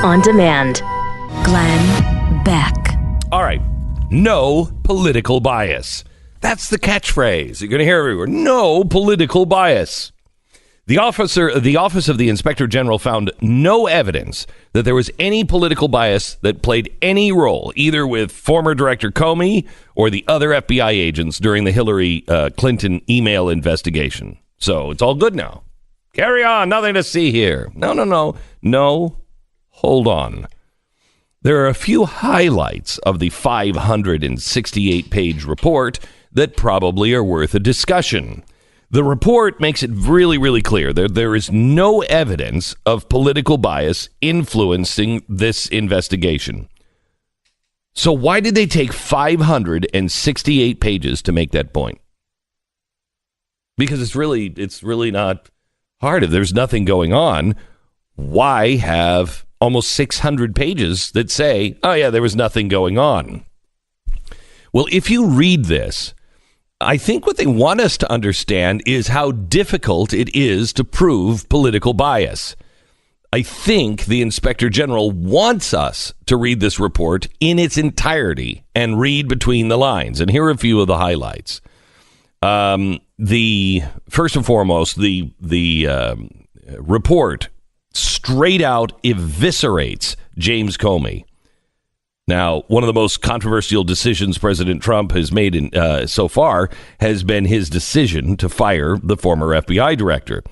On demand. Glenn Beck. All right. No political bias. That's the catchphrase you're going to hear everywhere. No political bias. The Office of the Inspector General found no evidence that there was any political bias that played any role, either with former Director Comey or the other FBI agents during the Hillary Clinton email investigation. So it's all good now. Carry on. Nothing to see here. No. Hold on. There are a few highlights of the 568-page report that probably are worth a discussion. The report makes it really, really clear that there is no evidence of political bias influencing this investigation. So why did they take 568 pages to make that point? Because it's really not hard. If there's nothing going on, why have almost 600 pages that say, oh yeah, there was nothing going on? Well, if you read this, I think what they want us to understand is how difficult it is to prove political bias. I think the Inspector General wants us to read this report in its entirety and read between the lines. And here are a few of the highlights. The first and foremost, the report straight out eviscerates James Comey. Now, one of the most controversial decisions President Trump has made so far has been his decision to fire the former FBI director.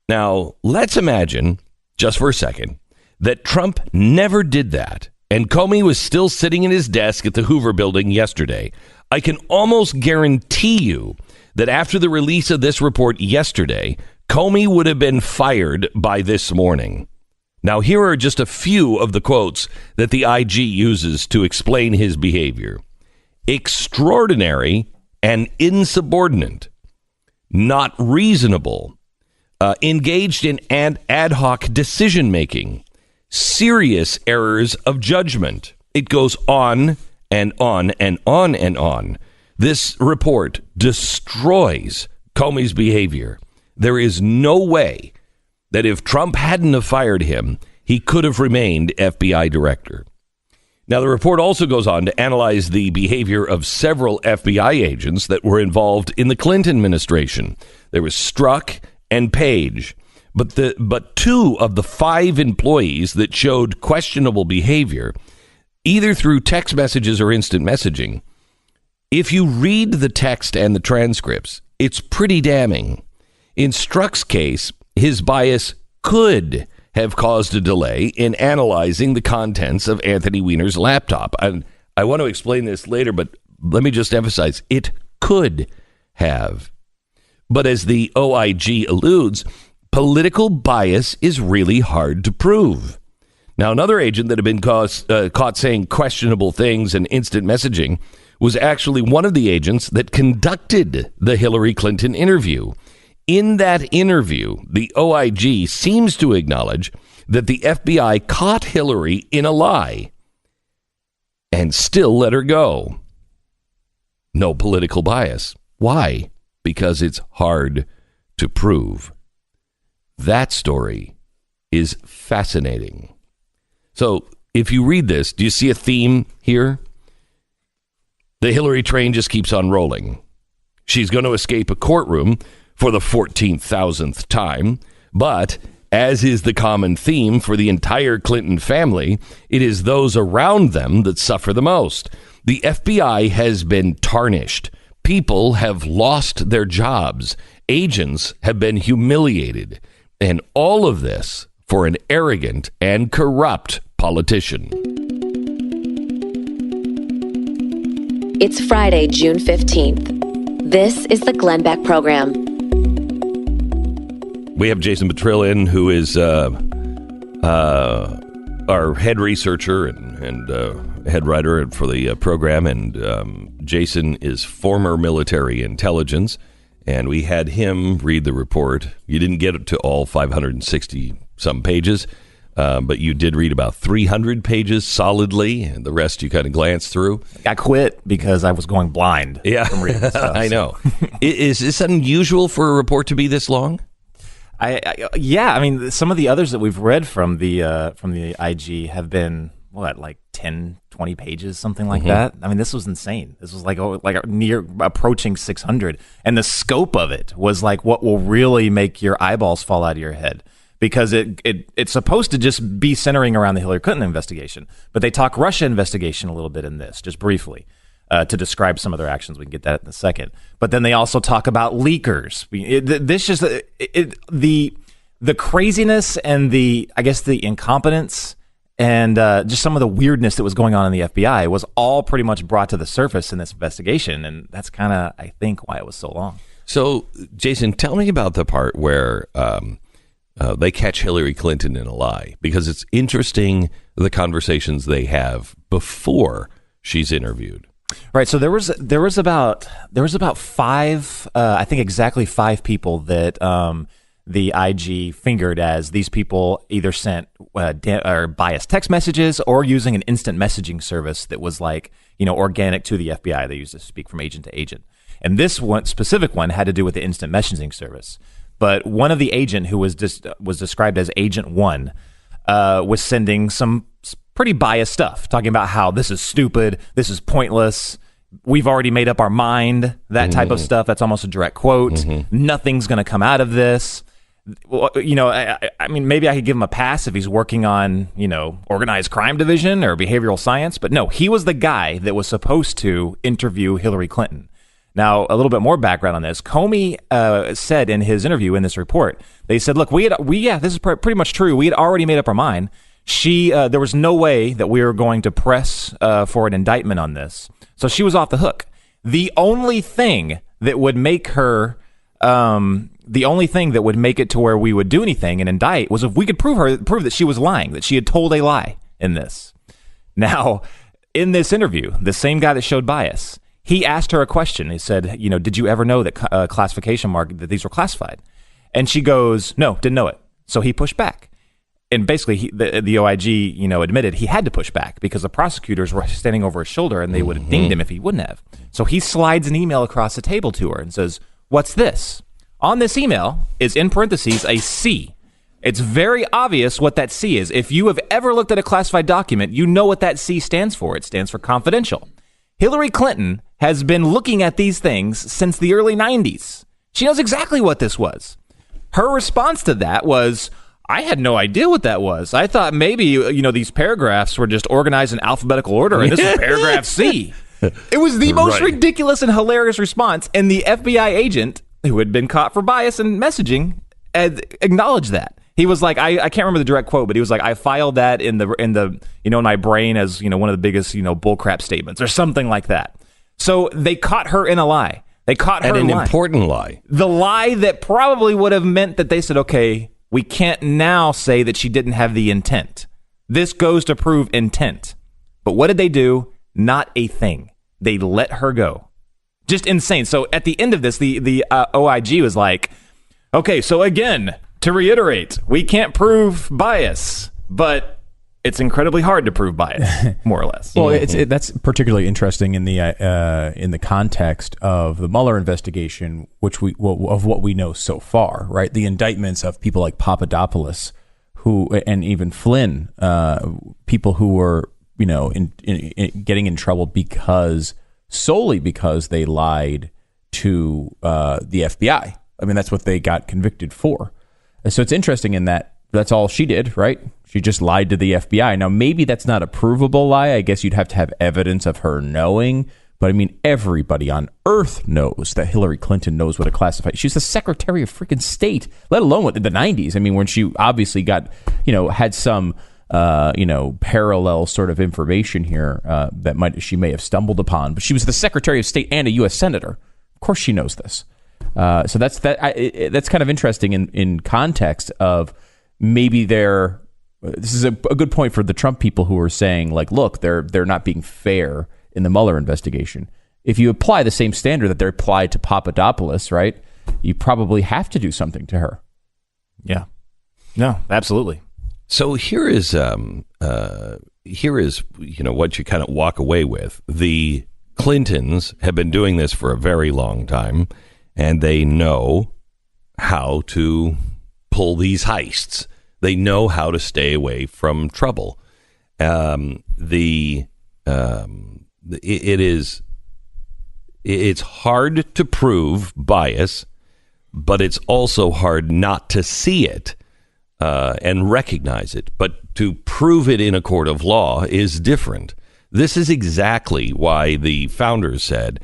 Now, let's imagine, just for a second, that Trump never did that, and Comey was still sitting in his desk at the Hoover Building yesterday. I can almost guarantee you that after the release of this report yesterday, Comey would have been fired by this morning. Now, here are just a few of the quotes that the IG uses to explain his behavior. Extraordinary and insubordinate. Not reasonable. Engaged in ad hoc decision-making. Serious errors of judgment. It goes on and on and on and on. This report destroys Comey's behavior. There is no way that if Trump hadn't have fired him, he could have remained FBI director. Now, the report also goes on to analyze the behavior of several FBI agents that were involved in the Clinton administration. There was Strzok and Page, but two of the 5 employees that showed questionable behavior, either through text messages or instant messaging, if you read the text and the transcripts, it's pretty damning. In Strzok's case, his bias could have caused a delay in analyzing the contents of Anthony Weiner's laptop. And I want to explain this later, but let me just emphasize, it could have. But as the OIG alludes, political bias is really hard to prove. Now, another agent that had been caught saying questionable things in instant messaging was actually one of the agents that conducted the Hillary Clinton interview. In that interview, the OIG seems to acknowledge that the FBI caught Hillary in a lie and still let her go. No political bias. Why? Because it's hard to prove. That story is fascinating. So if you read this, do you see a theme here? The Hillary train just keeps on rolling. She's going to escape a courtroom for the 14,000th time, but as is the common theme for the entire Clinton family, it is those around them that suffer the most. The FBI has been tarnished. People have lost their jobs. Agents have been humiliated. And all of this for an arrogant and corrupt politician. It's Friday, June 15th. This is the Glenn Beck Program. We have Jason Petrillo in, who is our head researcher and head writer for the program. And Jason is former military intelligence. And we had him read the report. You didn't get to all 560-some pages, but you did read about 300 pages solidly. And the rest you kind of glanced through. I quit because I was going blind from reading stuff. I know. Is this unusual for a report to be this long? Yeah. I mean, some of the others that we've read from the IG have been like 10, 20 pages, something like that. I mean, this was insane. This was like near approaching 600, and the scope of it was like what will really make your eyeballs fall out of your head, because it's supposed to just be centering around the Hillary Clinton investigation, but they talk Russia investigation a little bit in this, just briefly. To describe some of their actions. We can get that in a second. But then they also talk about leakers. The craziness and the incompetence and just some of the weirdness that was going on in the FBI was all pretty much brought to the surface in this investigation. And that's kind of, I think, why it was so long. So, Jason, tell me about the part where they catch Hillary Clinton in a lie, because it's interesting the conversations they have before she's interviewed. Right. So there was about five, I think exactly five people that the IG fingered as these people either sent or biased text messages or using an instant messaging service that was like, organic to the FBI. They used to speak from agent to agent. And this one specific one had to do with the instant messaging service. But one of the agent who was described as Agent 1 was sending some pretty biased stuff, talking about how this is stupid, this is pointless, we've already made up our mind, that type of stuff. That's almost a direct quote. Nothing's going to come out of this. Well, I mean, maybe I could give him a pass if he's working on, organized crime division or behavioral science, but no, he was the guy that was supposed to interview Hillary Clinton. Now, a little bit more background on this. Comey said in his interview in this report, they said, look, this is pretty much true. We had already made up our mind. There was no way that we were going to press for an indictment on this. So she was off the hook. The only thing that would make her, the only thing that would make it to where we would do anything and indict was if we could prove that she was lying, that she had told a lie in this. Now, in this interview, the same guy that showed bias, he asked her a question. He said, did you ever know that classification mark that these were classified? And she goes, no, didn't know it. So he pushed back. And basically, the OIG, admitted he had to push back because the prosecutors were standing over his shoulder and they would have dinged him if he wouldn't have. So he slides an email across the table to her and says, what's this? On this email is, in parentheses, a C. It's very obvious what that C is. If you have ever looked at a classified document, you know what that C stands for. It stands for confidential. Hillary Clinton has been looking at these things since the early 90s. She knows exactly what this was. Her response to that was, I had no idea what that was. I thought maybe, these paragraphs were just organized in alphabetical order, and this is paragraph C. It was the most ridiculous and hilarious response, and the FBI agent, who had been caught for bias and messaging, acknowledged that. He was like, I can't remember the direct quote, but he was like, I filed that in my brain as, one of the biggest, bullcrap statements, or something like that. So they caught her in a lie. They caught her in an important lie. The lie that probably would have meant that they said, okay, we can't now say that she didn't have the intent. This goes to prove intent. But what did they do? Not a thing. They let her go. Just insane. So at the end of this, the OIG was like, okay, so again, to reiterate, we can't prove bias, but it's incredibly hard to prove bias, more or less. Well, that's particularly interesting in the context of the Mueller investigation, of what we know so far, right? The indictments of people like Papadopoulos, and even Flynn, people who were, getting in trouble solely because they lied to the FBI. I mean, that's what they got convicted for. So it's interesting in that that's all she did, right? She just lied to the FBI. Now, maybe that's not a provable lie. I guess you'd have to have evidence of her knowing. But I mean, everybody on earth knows that Hillary Clinton knows what a classified. She's the Secretary of freaking State, let alone in the 90s. I mean, when she obviously got, had some, parallel sort of information here that she may have stumbled upon. But she was the Secretary of State and a U.S. Senator. Of course, she knows this. So that's kind of interesting in context of maybe this is a good point for the Trump people who are saying, like, look, they're not being fair in the Mueller investigation. If you apply the same standard that they're applied to Papadopoulos, right, you probably have to do something to her. Yeah. No, absolutely. So here is what you kind of walk away with. The Clintons have been doing this for a very long time, and they know how to pull these heists. They know how to stay away from trouble. It's hard to prove bias, but it's also hard not to see it and recognize it. But to prove it in a court of law is different. This is exactly why the founders said,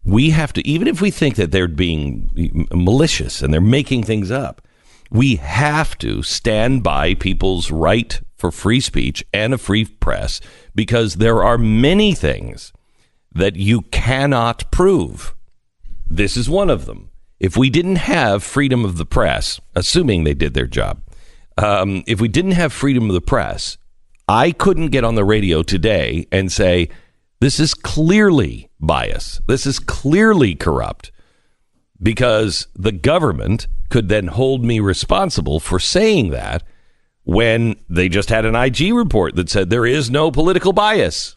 we have to, even if we think that they're being malicious and they're making things up, we have to stand by people's right for free speech and a free press, because there are many things that you cannot prove. This is one of them. If we didn't have freedom of the press, assuming they did their job, if we didn't have freedom of the press, I couldn't get on the radio today and say, this is clearly bias. This is clearly corrupt, because the government could then hold me responsible for saying that when they just had an IG report that said there is no political bias.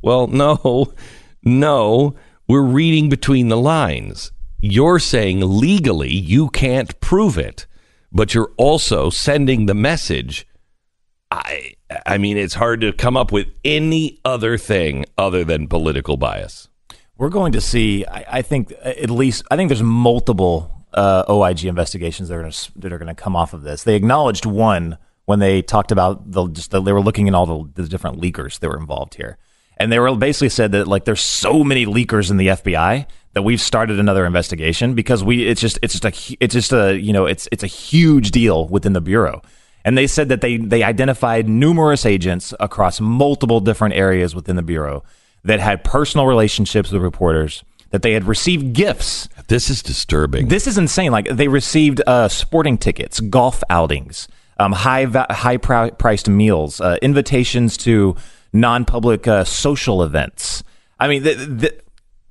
Well, no, we're reading between the lines. You're saying legally you can't prove it, but you're also sending the message. I mean, it's hard to come up with any other thing other than political bias. We're going to see, I think there's multiple OIG investigations that are going to come off of this. They acknowledged one when they talked about they were looking at all the different leakers that were involved here. And they were basically said that, like, there's so many leakers in the FBI that we've started another investigation because it's a huge deal within the Bureau. And they said that they identified numerous agents across multiple different areas within the Bureau that had personal relationships with reporters, that they had received gifts. This is disturbing. This is insane. Like, they received sporting tickets, golf outings, high-priced meals, invitations to non-public social events. I mean,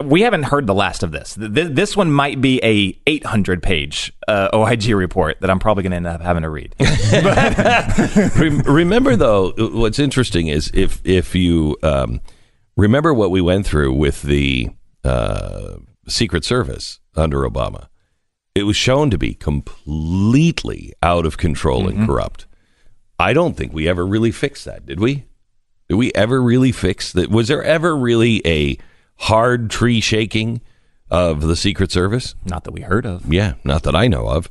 we haven't heard the last of this. This one might be a 800-page OIG report that I'm probably going to end up having to read. Remember, though, what's interesting is if you remember what we went through with the Secret Service under Obama, it was shown to be completely out of control and corrupt. I don't think we ever really fixed that, did we? Did we ever really fix that? Was there ever really a hard tree shaking of the Secret Service? Not that we heard of. Yeah, not that I know of.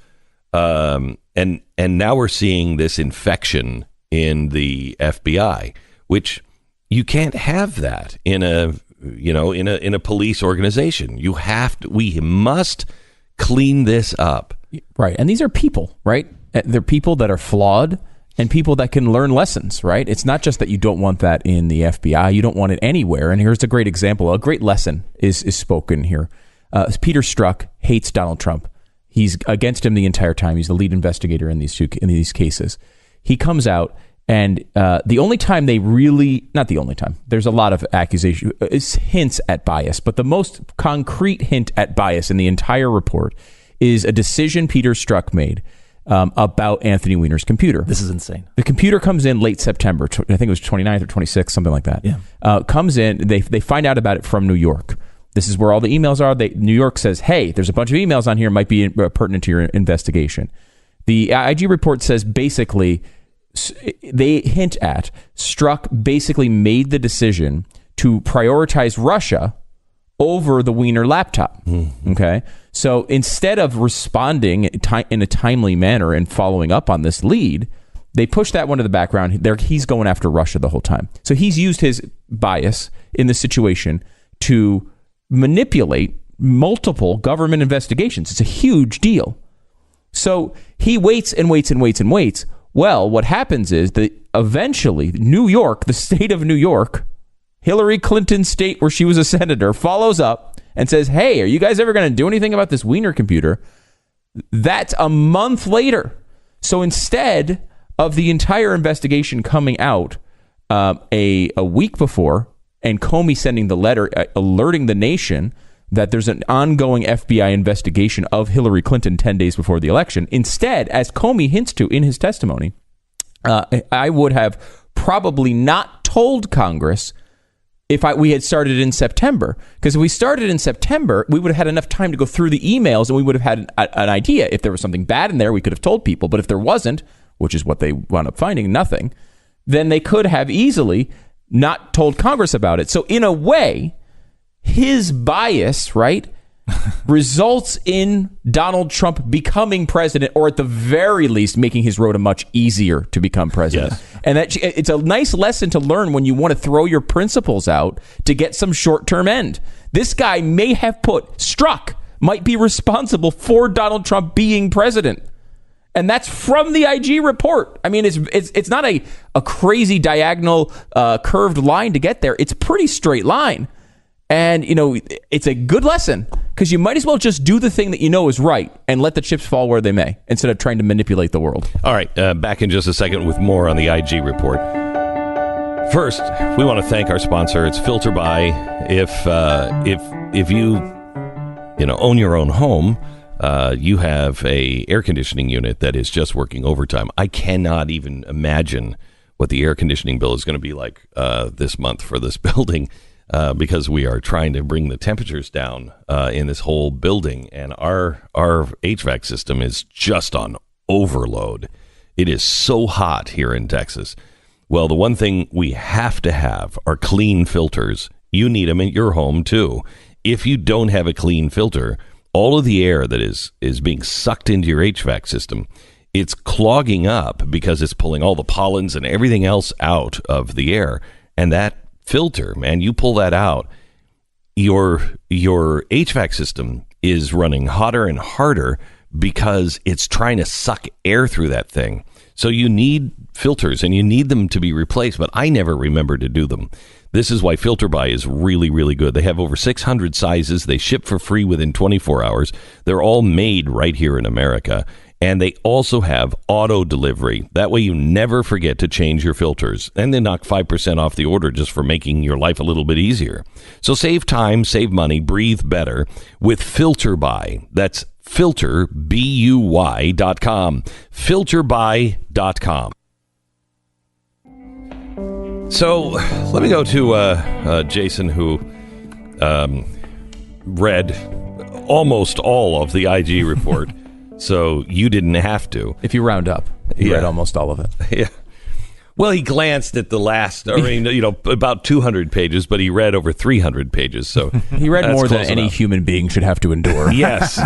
And now we're seeing this infection in the FBI, which you can't have that in a police organization. We must clean this up. Right. And these are people, right? They're people that are flawed and people that can learn lessons, right? It's not just that you don't want that in the FBI. You don't want it anywhere. And here's a great example. A great lesson is spoken here. Peter Strzok hates Donald Trump. He's against him the entire time. He's the lead investigator in these cases. He comes out, and the only time not the only time, there's a lot of accusation, hints at bias, but the most concrete hint at bias in the entire report is a decision Peter Strzok made about Anthony Weiner's computer. This is insane. The computer comes in late September. I think it was 29th or 26th, something like that. Yeah. Comes in. They find out about it from New York. This is where all the emails are. New York says, hey, there's a bunch of emails on here, might be pertinent to your investigation. The IG report says basically, they hint at Strzok basically made the decision to prioritize Russia over the Weiner laptop. Okay. So instead of responding in a timely manner and following up on this lead, they push that one to the background. He's going after Russia the whole time. So he's used his bias in this situation to manipulate multiple government investigations. It's a huge deal. So he waits and waits and waits and waits. Well, what happens is that eventually New York, the state of New York, Hillary Clinton's state where she was a senator, follows up and says, hey, are you guys ever going to do anything about this Weiner computer? That's a month later. So instead of the entire investigation coming out a week before and Comey sending the letter alerting the nation that there's an ongoing FBI investigation of Hillary Clinton 10 days before the election, instead, as Comey hints to in his testimony, I would have probably not told Congress we had started in September. Because if we started in September, we would have had enough time to go through the emails and we would have had an idea. If there was something bad in there, we could have told people. But if there wasn't, which is what they wound up finding, nothing, then they could have easily not told Congress about it. So in a way, his bias, right, results in Donald Trump becoming president, or at the very least making his road much easier to become president. Yes. And that it's a nice lesson to learn when you want to throw your principles out to get some short-term end. This guy might be responsible for Donald Trump being president. And that's from the IG report. I mean, it's not a crazy diagonal curved line to get there. It's a pretty straight line. And, it's a good lesson because you might as well just do the thing that you know is right and let the chips fall where they may instead of trying to manipulate the world. All right. Back in just a second with more on the IG report. First, we want to thank our sponsor. It's Filter By. If you own your own home, you have a air conditioning unit that is just working overtime. I cannot even imagine what the air conditioning bill is going to be like this month for this building. Because we are trying to bring the temperatures down in this whole building, and our HVAC system is just on overload. It is so hot here in Texas. Well, the one thing we have to have are clean filters. You need them in your home, too. If you don't have a clean filter, all of the air that is being sucked into your HVAC system, it's clogging up because it's pulling all the pollens and everything else out of the air, and that filter, man, you pull that out, your HVAC system is running hotter and harder because it's trying to suck air through that thing. So you need filters and you need them to be replaced, but I never remember to do them. This is why Filter By is really, really good. They have over 600 sizes. They ship for free within 24 hours. They're all made right here in America. And they also have auto delivery. That way you never forget to change your filters. And they knock 5% off the order just for making your life a little bit easier. So save time, save money, breathe better with Filter By. That's filterbuy.com. Filterbuy.com. So let me go to Jason, who read almost all of the IG report. So you didn't have to. If you round up, you read almost all of it. Yeah. Well, he glanced at the last, about 200 pages, but he read over 300 pages. So he read more than any human being should have to endure. Yes.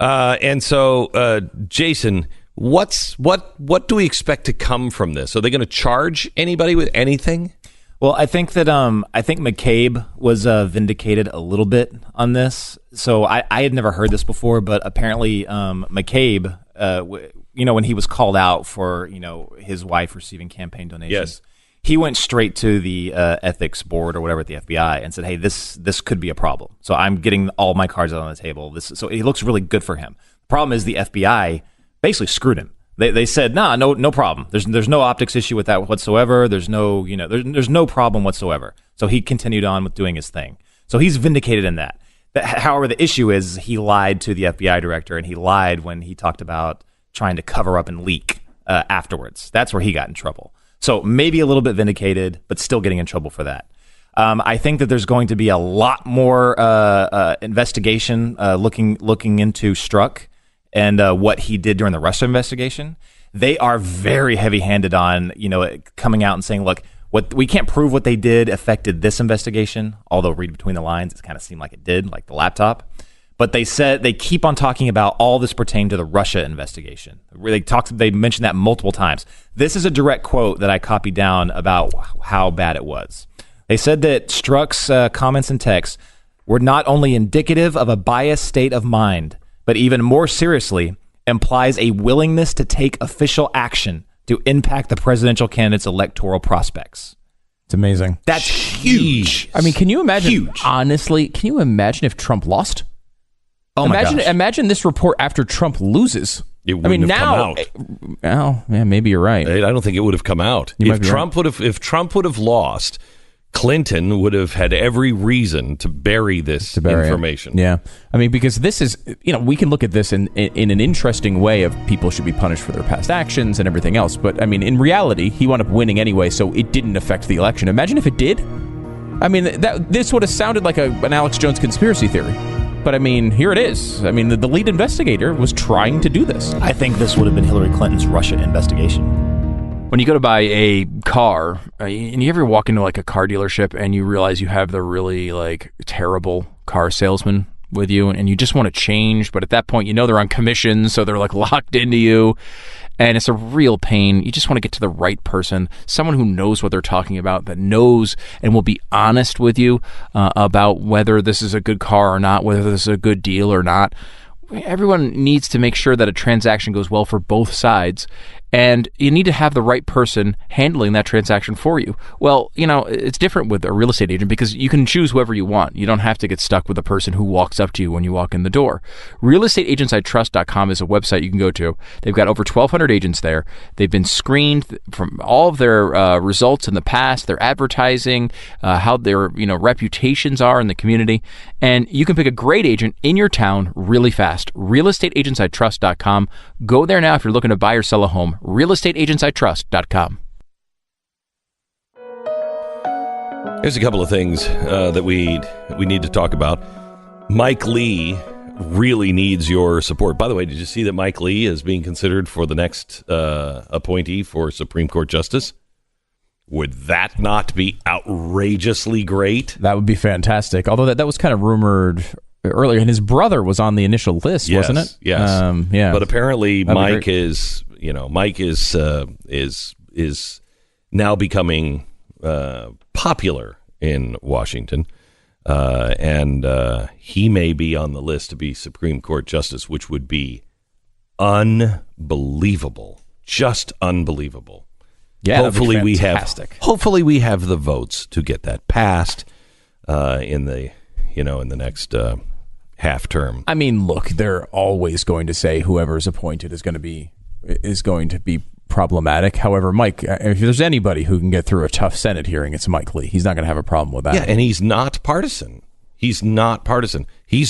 And so, Jason, what do we expect to come from this? Are they going to charge anybody with anything? Well, I think that McCabe was vindicated a little bit on this. So I had never heard this before, but apparently McCabe, when he was called out for his wife receiving campaign donations, yes, he went straight to the ethics board or whatever at the FBI and said, "Hey, this could be a problem. So I'm getting all my cards out on the table." So it looks really good for him. The problem is the FBI basically screwed him. They said, no problem. There's no optics issue with that whatsoever. There's no, there's no problem whatsoever. So he continued on with doing his thing. So he's vindicated in that. However, the issue is he lied to the FBI director, and he lied when he talked about trying to cover up and leak afterwards. That's where he got in trouble. So maybe a little bit vindicated, but still getting in trouble for that. I think that there's going to be a lot more investigation looking into Strzok and what he did during the Russia investigation. They are very heavy-handed on, coming out and saying, look, what we can't prove what they did affected this investigation, although read between the lines, it kind of seemed like it did, like the laptop. But they said they keep on talking about all this pertained to the Russia investigation. They mentioned that multiple times. This is a direct quote that I copied down about how bad it was. They said that Strzok's comments and texts were not only indicative of a biased state of mind, but even more seriously, implies a willingness to take official action to impact the presidential candidate's electoral prospects. It's amazing. That's huge. I mean, can you imagine? Huge. Honestly, can you imagine if Trump lost? Oh my gosh. Imagine this report after Trump loses. It wouldn't have come out. Well, yeah, maybe you're right. I don't think it would have come out. If Trump would have lost, Clinton would have had every reason to bury this information. Yeah. I mean, because this is, we can look at this in an interesting way of people should be punished for their past actions and everything else. But I mean, in reality, he wound up winning anyway, so it didn't affect the election. Imagine if it did. I mean, this would have sounded like an Alex Jones conspiracy theory. But, I mean, here it is. I mean, the lead investigator was trying to do this. I think this would have been Hillary Clinton's Russia investigation. When you go to buy a car, and you ever walk into like a car dealership and you realize you have the really like terrible car salesman with you and you just want to change, but at that point, you know, they're on commission, so they're like locked into you. And it's a real pain. You just want to get to the right person, someone who knows what they're talking about, that knows and will be honest with you about whether this is a good car or not, whether this is a good deal or not. Everyone needs to make sure that a transaction goes well for both sides. And you need to have the right person handling that transaction for you. Well, you know, it's different with a real estate agent because you can choose whoever you want. You don't have to get stuck with the person who walks up to you when you walk in the door. realestateagentsitrust.com is a website you can go to. They've got over 1,200 agents there. They've been screened from all of their results in the past, their advertising, how their reputations are in the community. And you can pick a great agent in your town really fast. realestateagentsitrust.com. Go there now if you're looking to buy or sell a home. realestateagentsitrust.com. Here's a couple of things that we need to talk about. Mike Lee really needs your support. By the way, did you see that Mike Lee is being considered for the next appointee for Supreme Court Justice? Would that not be outrageously great? That would be fantastic. Although that was kind of rumored earlier, and his brother was on the initial list, wasn't it? Yes. Yeah. But apparently, Mike is now becoming popular in Washington, and he may be on the list to be Supreme Court Justice, which would be unbelievable, just unbelievable. Yeah, hopefully we fantastic. Hopefully we have the votes to get that passed in the next half term. I mean, look, they're always going to say whoever's appointed is going to be problematic. However, Mike, if there's anybody who can get through a tough Senate hearing, it's Mike Lee. He's not going to have a problem with that. Yeah, and he's not partisan. He's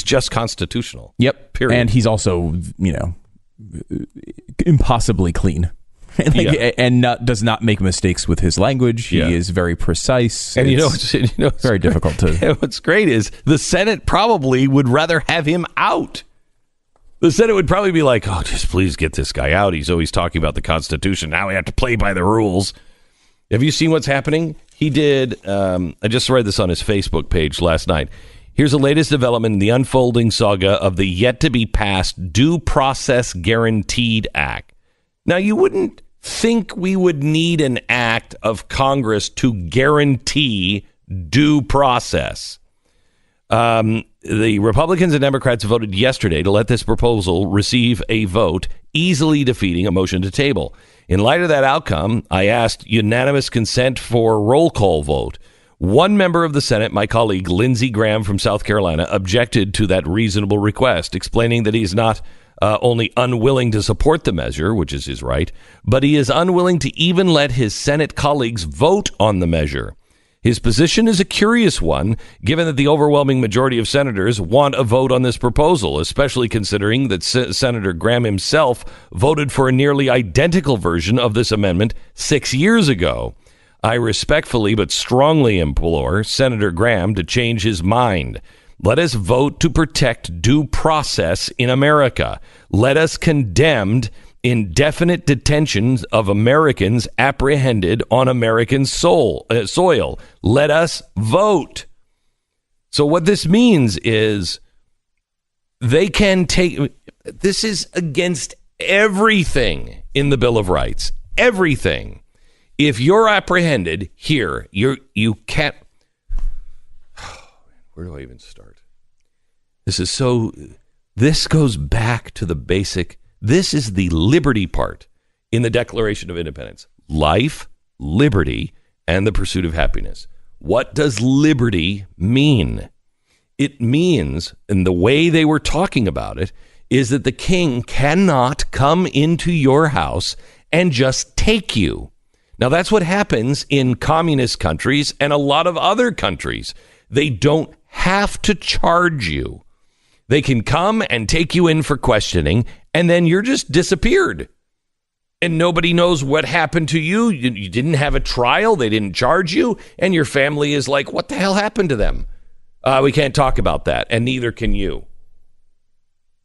just constitutional. Yep. Period. And he's also, impossibly clean. And does not make mistakes with his language. He is very precise. And it's very difficult to. What's great is the Senate probably would rather have him out. The Senate would probably be like, "Oh, just please get this guy out. He's always talking about the Constitution. Now we have to play by the rules." Have you seen what's happening? He did. I just read this on his Facebook page last night. Here's the latest development in the unfolding saga of the yet-to-be-passed Due Process Guaranteed Act. Now, you wouldn't think we would need an act of Congress to guarantee due process. The Republicans and Democrats voted yesterday to let this proposal receive a vote, easily defeating a motion to table. In light of that outcome, I asked unanimous consent for a roll call vote. One member of the Senate, my colleague Lindsey Graham from South Carolina, objected to that reasonable request, explaining that he's not only unwilling to support the measure, which is his right, but he is unwilling to even let his Senate colleagues vote on the measure. His position is a curious one, given that the overwhelming majority of senators want a vote on this proposal, especially considering that Senator Graham himself voted for a nearly identical version of this amendment 6 years ago. I respectfully but strongly implore Senator Graham to change his mind. Let us vote to protect due process in America. Let us condemn indefinite detentions of Americans apprehended on American soil. Let us vote. So what this means is they can take... This is against everything in the Bill of Rights. Everything. If you're apprehended here, you can't... Where do I even start? This goes back to the basic... This is the liberty part in the Declaration of Independence. Life, liberty, and the pursuit of happiness. What does liberty mean? It means, and the way they were talking about it, is that the king cannot come into your house and just take you. Now, that's what happens in communist countries and a lot of other countries. They don't have to charge you. They can come and take you in for questioning, and then you're just disappeared. and nobody knows what happened to you. You didn't have a trial. They didn't charge you. And your family is like, what the hell happened to them? We can't talk about that. And neither can you.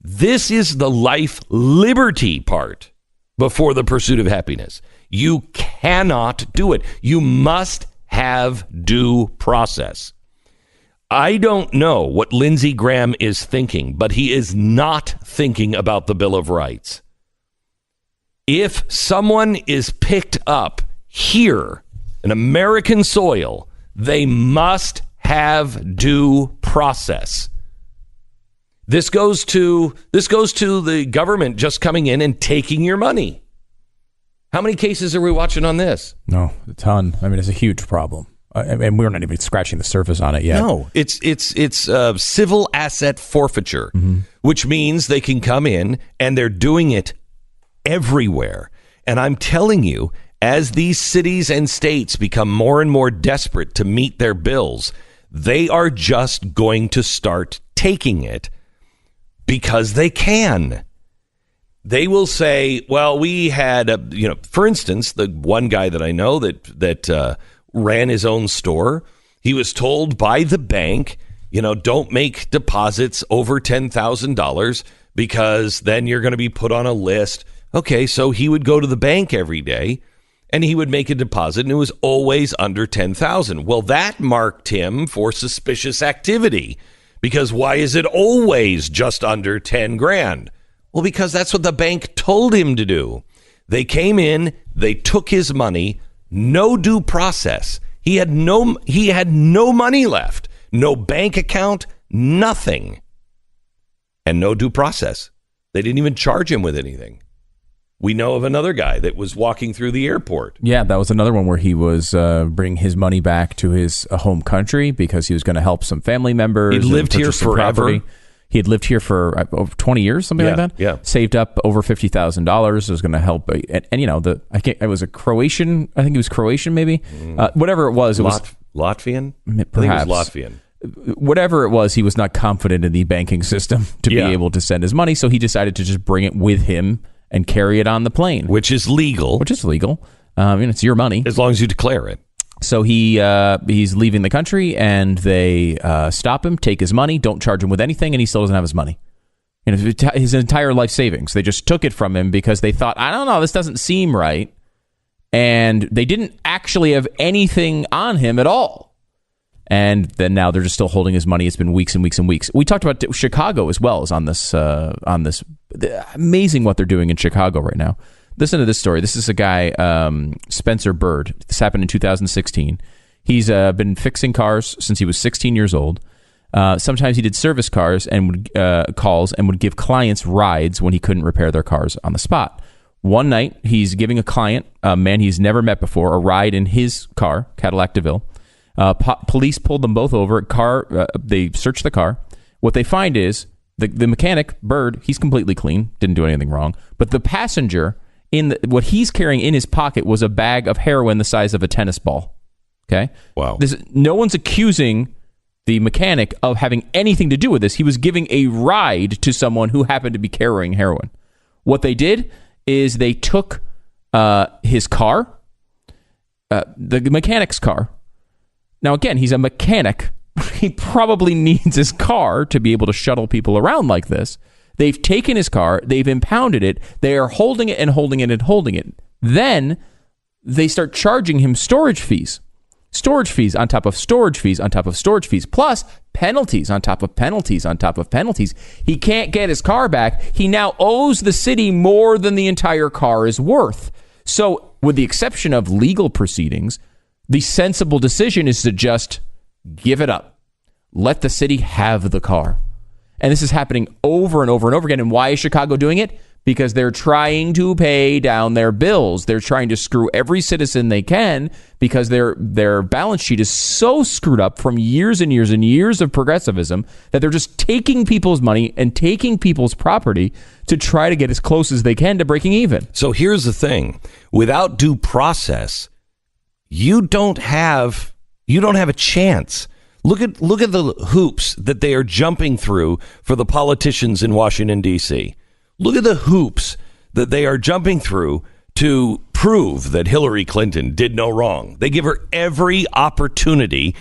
This is the life liberty part before the pursuit of happiness. You cannot do it. You must have due process. I don't know what Lindsey Graham is thinking, but he is not thinking about the Bill of Rights. If someone is picked up here in American soil, they must have due process. This goes to the government just coming in and taking your money. How many cases are we watching on this? No, a ton. I mean, it's a huge problem. And we're not even scratching the surface on it yet. No, it's civil asset forfeiture, which means they can come in and they're doing it everywhere. And I'm telling you, as these cities and states become more and more desperate to meet their bills, they are just going to start taking it because they can. They will say, well, we had, for instance, the one guy that I know that ran his own store, he was told by the bank, don't make deposits over $10,000 because then you're going to be put on a list. Okay, so he would go to the bank every day and he would make a deposit and it was always under $10,000. Well, that marked him for suspicious activity because why is it always just under 10 grand? Well, because that's what the bank told him to do. They came in, they took his money, no due process. He had no money left, no bank account, nothing, and no due process. They didn't even charge him with anything. We know of another guy that was walking through the airport. Yeah, that was another one where he was bringing his money back to his home country because he was going to help some family members. He lived here forever. He had lived here for over 20 years, something like that. Yeah, saved up over $50,000. Was going to help, and it was a Croatian. I think he was Croatian, maybe. Whatever it was, Latvian. Perhaps it was Latvian. Whatever it was, he was not confident in the banking system to be able to send his money, so he decided to just bring it with him and carry it on the plane, which is legal. It's your money as long as you declare it. So he's leaving the country, and they stop him, take his money, don't charge him with anything, and he still doesn't have his money. His entire life savings. They just took it from him because they thought, I don't know, this doesn't seem right. And they didn't actually have anything on him at all. And then now they're just still holding his money. It's been weeks and weeks and weeks. We talked about Chicago as well as on this. Amazing what they're doing in Chicago right now. Listen to this story. This is a guy, Spencer Bird. This happened in 2016. He's been fixing cars since he was 16 years old. Sometimes he did service cars and would calls and would give clients rides when he couldn't repair their cars on the spot. One night, he's giving a client, a man he's never met before, a ride in his car, Cadillac DeVille. Police pulled them both over. They searched the car. What they find is the mechanic, Bird, he's completely clean, didn't do anything wrong. But the passenger, what he's carrying in his pocket was a bag of heroin the size of a tennis ball. Okay? Wow. No one's accusing the mechanic of having anything to do with this. He was giving a ride to someone who happened to be carrying heroin. What they did is they took his car, the mechanic's car. Now, again, he's a mechanic. He probably needs his car to be able to shuttle people around like this. They've taken his car. They've impounded it. They are holding it and holding it and holding it. Then they start charging him storage fees. Storage fees on top of storage fees on top of storage fees, plus penalties on top of penalties on top of penalties. He can't get his car back. He now owes the city more than the entire car is worth. So, with the exception of legal proceedings, the sensible decision is to just give it up. Let the city have the car. And this is happening over and over and over again. And why is Chicago doing it? Because they're trying to pay down their bills. They're trying to screw every citizen they can because their balance sheet is so screwed up from years and years and years of progressivism that they're just taking people's money and taking people's property to try to get as close as they can to breaking even. So here's the thing. Without due process, you don't have a chance. Look at the hoops that they are jumping through for the politicians in Washington, D.C. Look at the hoops that they are jumping through to prove that Hillary Clinton did no wrong. They give her every opportunity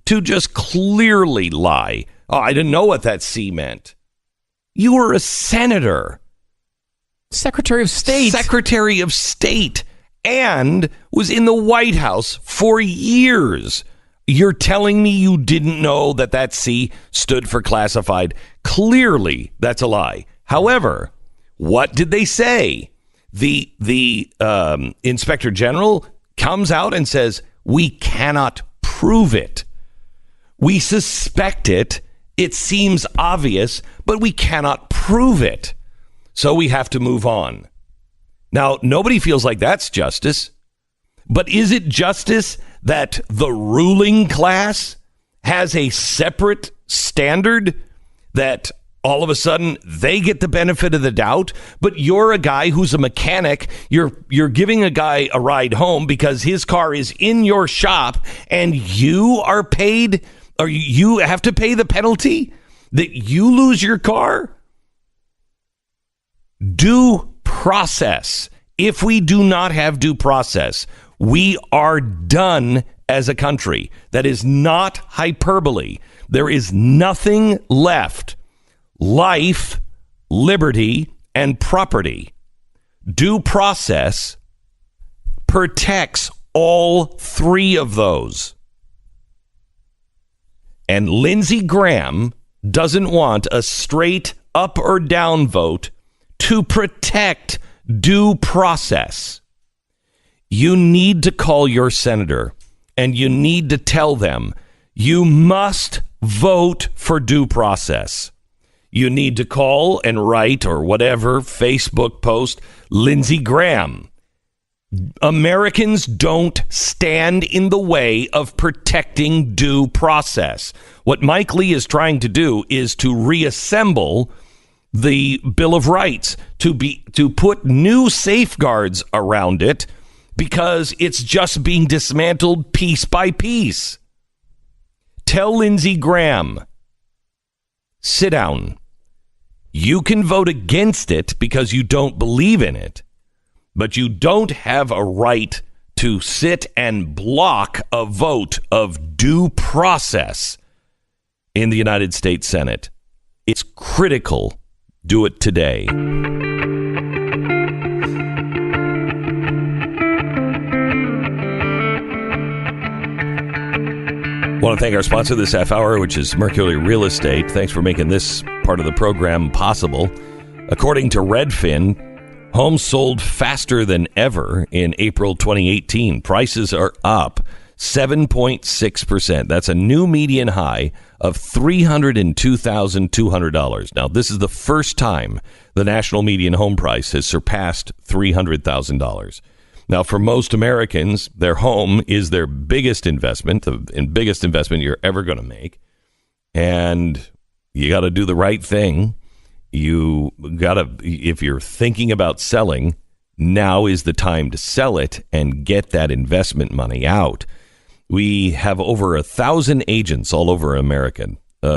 to just clearly lie. Oh, I didn't know what that C meant. You were a senator. Secretary of State, and was in the White House for years. You're telling me you didn't know that C stood for classified? Clearly, that's a lie. However, what did they say? The Inspector General comes out and says, we cannot prove it. We suspect it. It seems obvious, but we cannot prove it. So we have to move on. Now, nobody feels like that's justice. But is it justice that the ruling class has a separate standard that all of a sudden they get the benefit of the doubt, but you're a guy who's a mechanic, you're giving a guy a ride home because his car is in your shop and you are paid, or you have to pay the penalty that you lose your car? Due process. If we do not have due process, we are done as a country. That is not hyperbole. There is nothing left. Life, liberty, and property. Due process protects all three of those. And Lindsey Graham doesn't want a straight up or down vote to protect due process. You need to call your senator and you need to tell them you must vote for due process. You need to call and write or whatever, Facebook post, Lindsey Graham. Americans don't stand in the way of protecting due process. What Mike Lee is trying to do is to reassemble the Bill of Rights, to put new safeguards around it, because it's just being dismantled piece by piece. Tell Lindsey Graham, sit down. You can vote against it because you don't believe in it, but you don't have a right to sit and block a vote of due process in the United States Senate. It's critical. Do it today. Want to thank our sponsor this half hour, which is Mercury Real Estate. Thanks for making this part of the program possible. According to Redfin, homes sold faster than ever in April 2018. Prices are up 7.6%. That's a new median high of $302,200. Now, this is the first time the national median home price has surpassed $300,000. Now, for most Americans, their home is their biggest investment, and biggest investment you're ever going to make. And you got to do the right thing. You got to, if you're thinking about selling, now is the time to sell it and get that investment money out. We have over 1,000 agents all over America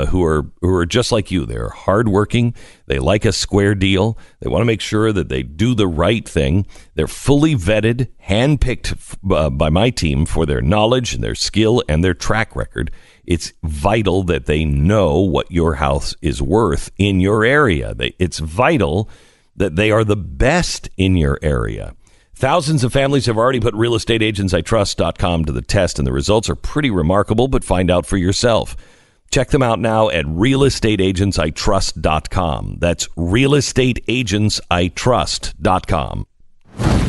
who are just like you. They're hardworking. They like a square deal. They want to make sure that they do the right thing. They're fully vetted, handpicked by my team for their knowledge and their skill and their track record. It's vital that they know what your house is worth in your area. It's vital that they are the best in your area. Thousands of families have already put realestateagentsitrust.com to the test, and the results are pretty remarkable, but find out for yourself. Check them out now at realestateagentsitrust.com. That's realestateagentsitrust.com.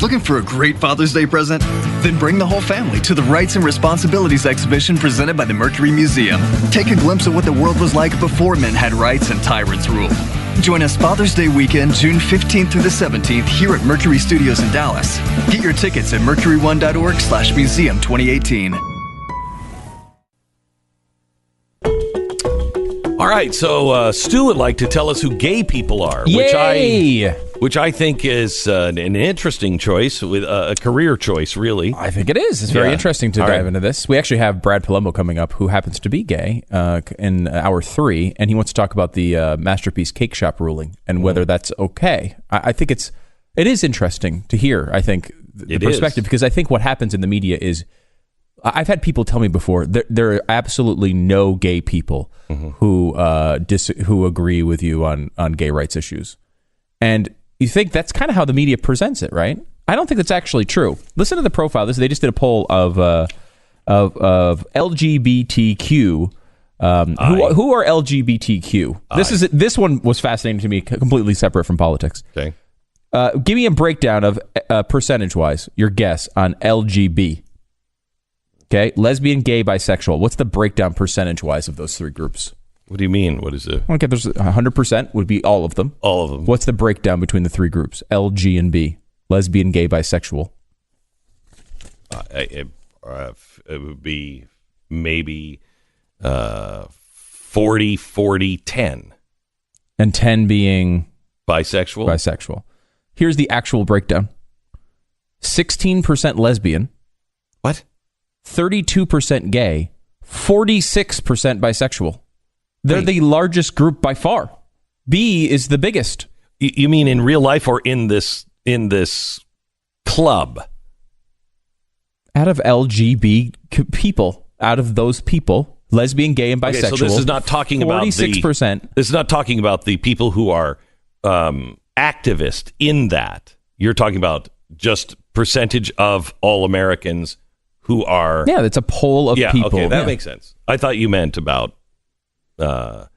Looking for a great Father's Day present? Then bring the whole family to the Rights and Responsibilities exhibition presented by the Mercury Museum. Take a glimpse of what the world was like before men had rights and tyrants ruled. Join us Father's Day weekend, June 15th through the 17th here at Mercury Studios in Dallas. Get your tickets at mercury1.org/museum 2018. All right, so Stu would like to tell us who gay people are, which I think is an interesting choice, with a career choice, really. I think it is. It's very interesting to dive into this. We actually have Brad Palumbo coming up, who happens to be gay, in hour 3, and he wants to talk about the Masterpiece Cake Shop ruling and whether that's okay. I think it's It is interesting to hear, I think, the perspective, because I think what happens in the media is, I've had people tell me before, there are absolutely no gay people who agree with you on gay rights issues. And you think that's kind of how the media presents it, right? I don't think that's actually true. Listen to the profile. They just did a poll of LGBTQ. Who are LGBTQ? This one was fascinating to me, completely separate from politics. Okay. Give me a breakdown of percentage-wise, your guess on LGB. Okay, lesbian, gay, bisexual. What's the breakdown percentage-wise of those three groups? What do you mean? What is it? Okay, there's 100% would be all of them. All of them. What's the breakdown between the three groups? L, G, and B. Lesbian, gay, bisexual. It would be maybe 40, 40, 10. And 10 being? Bisexual. Bisexual. Here's the actual breakdown. 16% lesbian. What? 32% gay. 46% bisexual. They're the largest group by far. B is the biggest. You mean in real life or in this club? Out of LGB people, out of those people, lesbian, gay, and bisexual. Okay, so this is not talking about 46%. This is not talking about the people who are activist in that. You're talking about just percentage of all Americans who are. Yeah, that's a poll of people. Okay, that makes sense. I thought you meant about the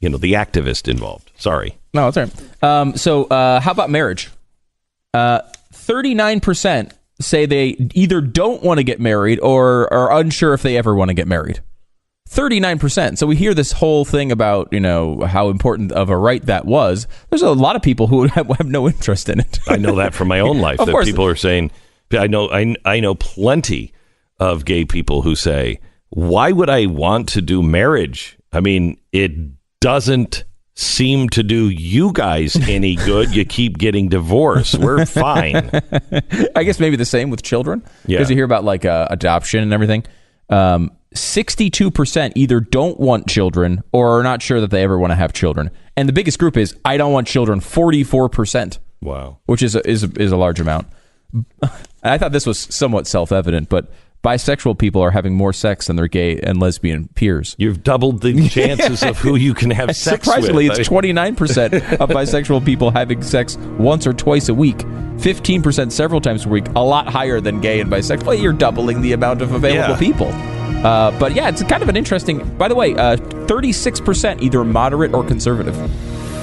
activist involved. Sorry. No, that's all right. So how about marriage? 39% say they either don't want to get married or are unsure if they ever want to get married. 39%. So we hear this whole thing about, how important of a right that was. There's a lot of people who have no interest in it. I know that from my own life. Of course. People are saying, I know plenty of gay people who say, why would I want to do marriage? I mean, it doesn't seem to do you guys any good. You keep getting divorced. We're fine. I guess maybe the same with children. Yeah. Because you hear about adoption and everything. 62% either don't want children or are not sure that they ever want to have children. And the biggest group is, I don't want children, 44%. Wow. Which is a large amount. I thought this was somewhat self-evident, but bisexual people are having more sex than their gay and lesbian peers. You've doubled the chances of who you can have sex Surprisingly, with. it's 29% of bisexual people having sex once or twice a week. 15% several times a week. A lot higher than gay and bisexual. Well, you're doubling the amount of available people. But yeah, it's kind of an interesting... By the way, 36% either moderate or conservative.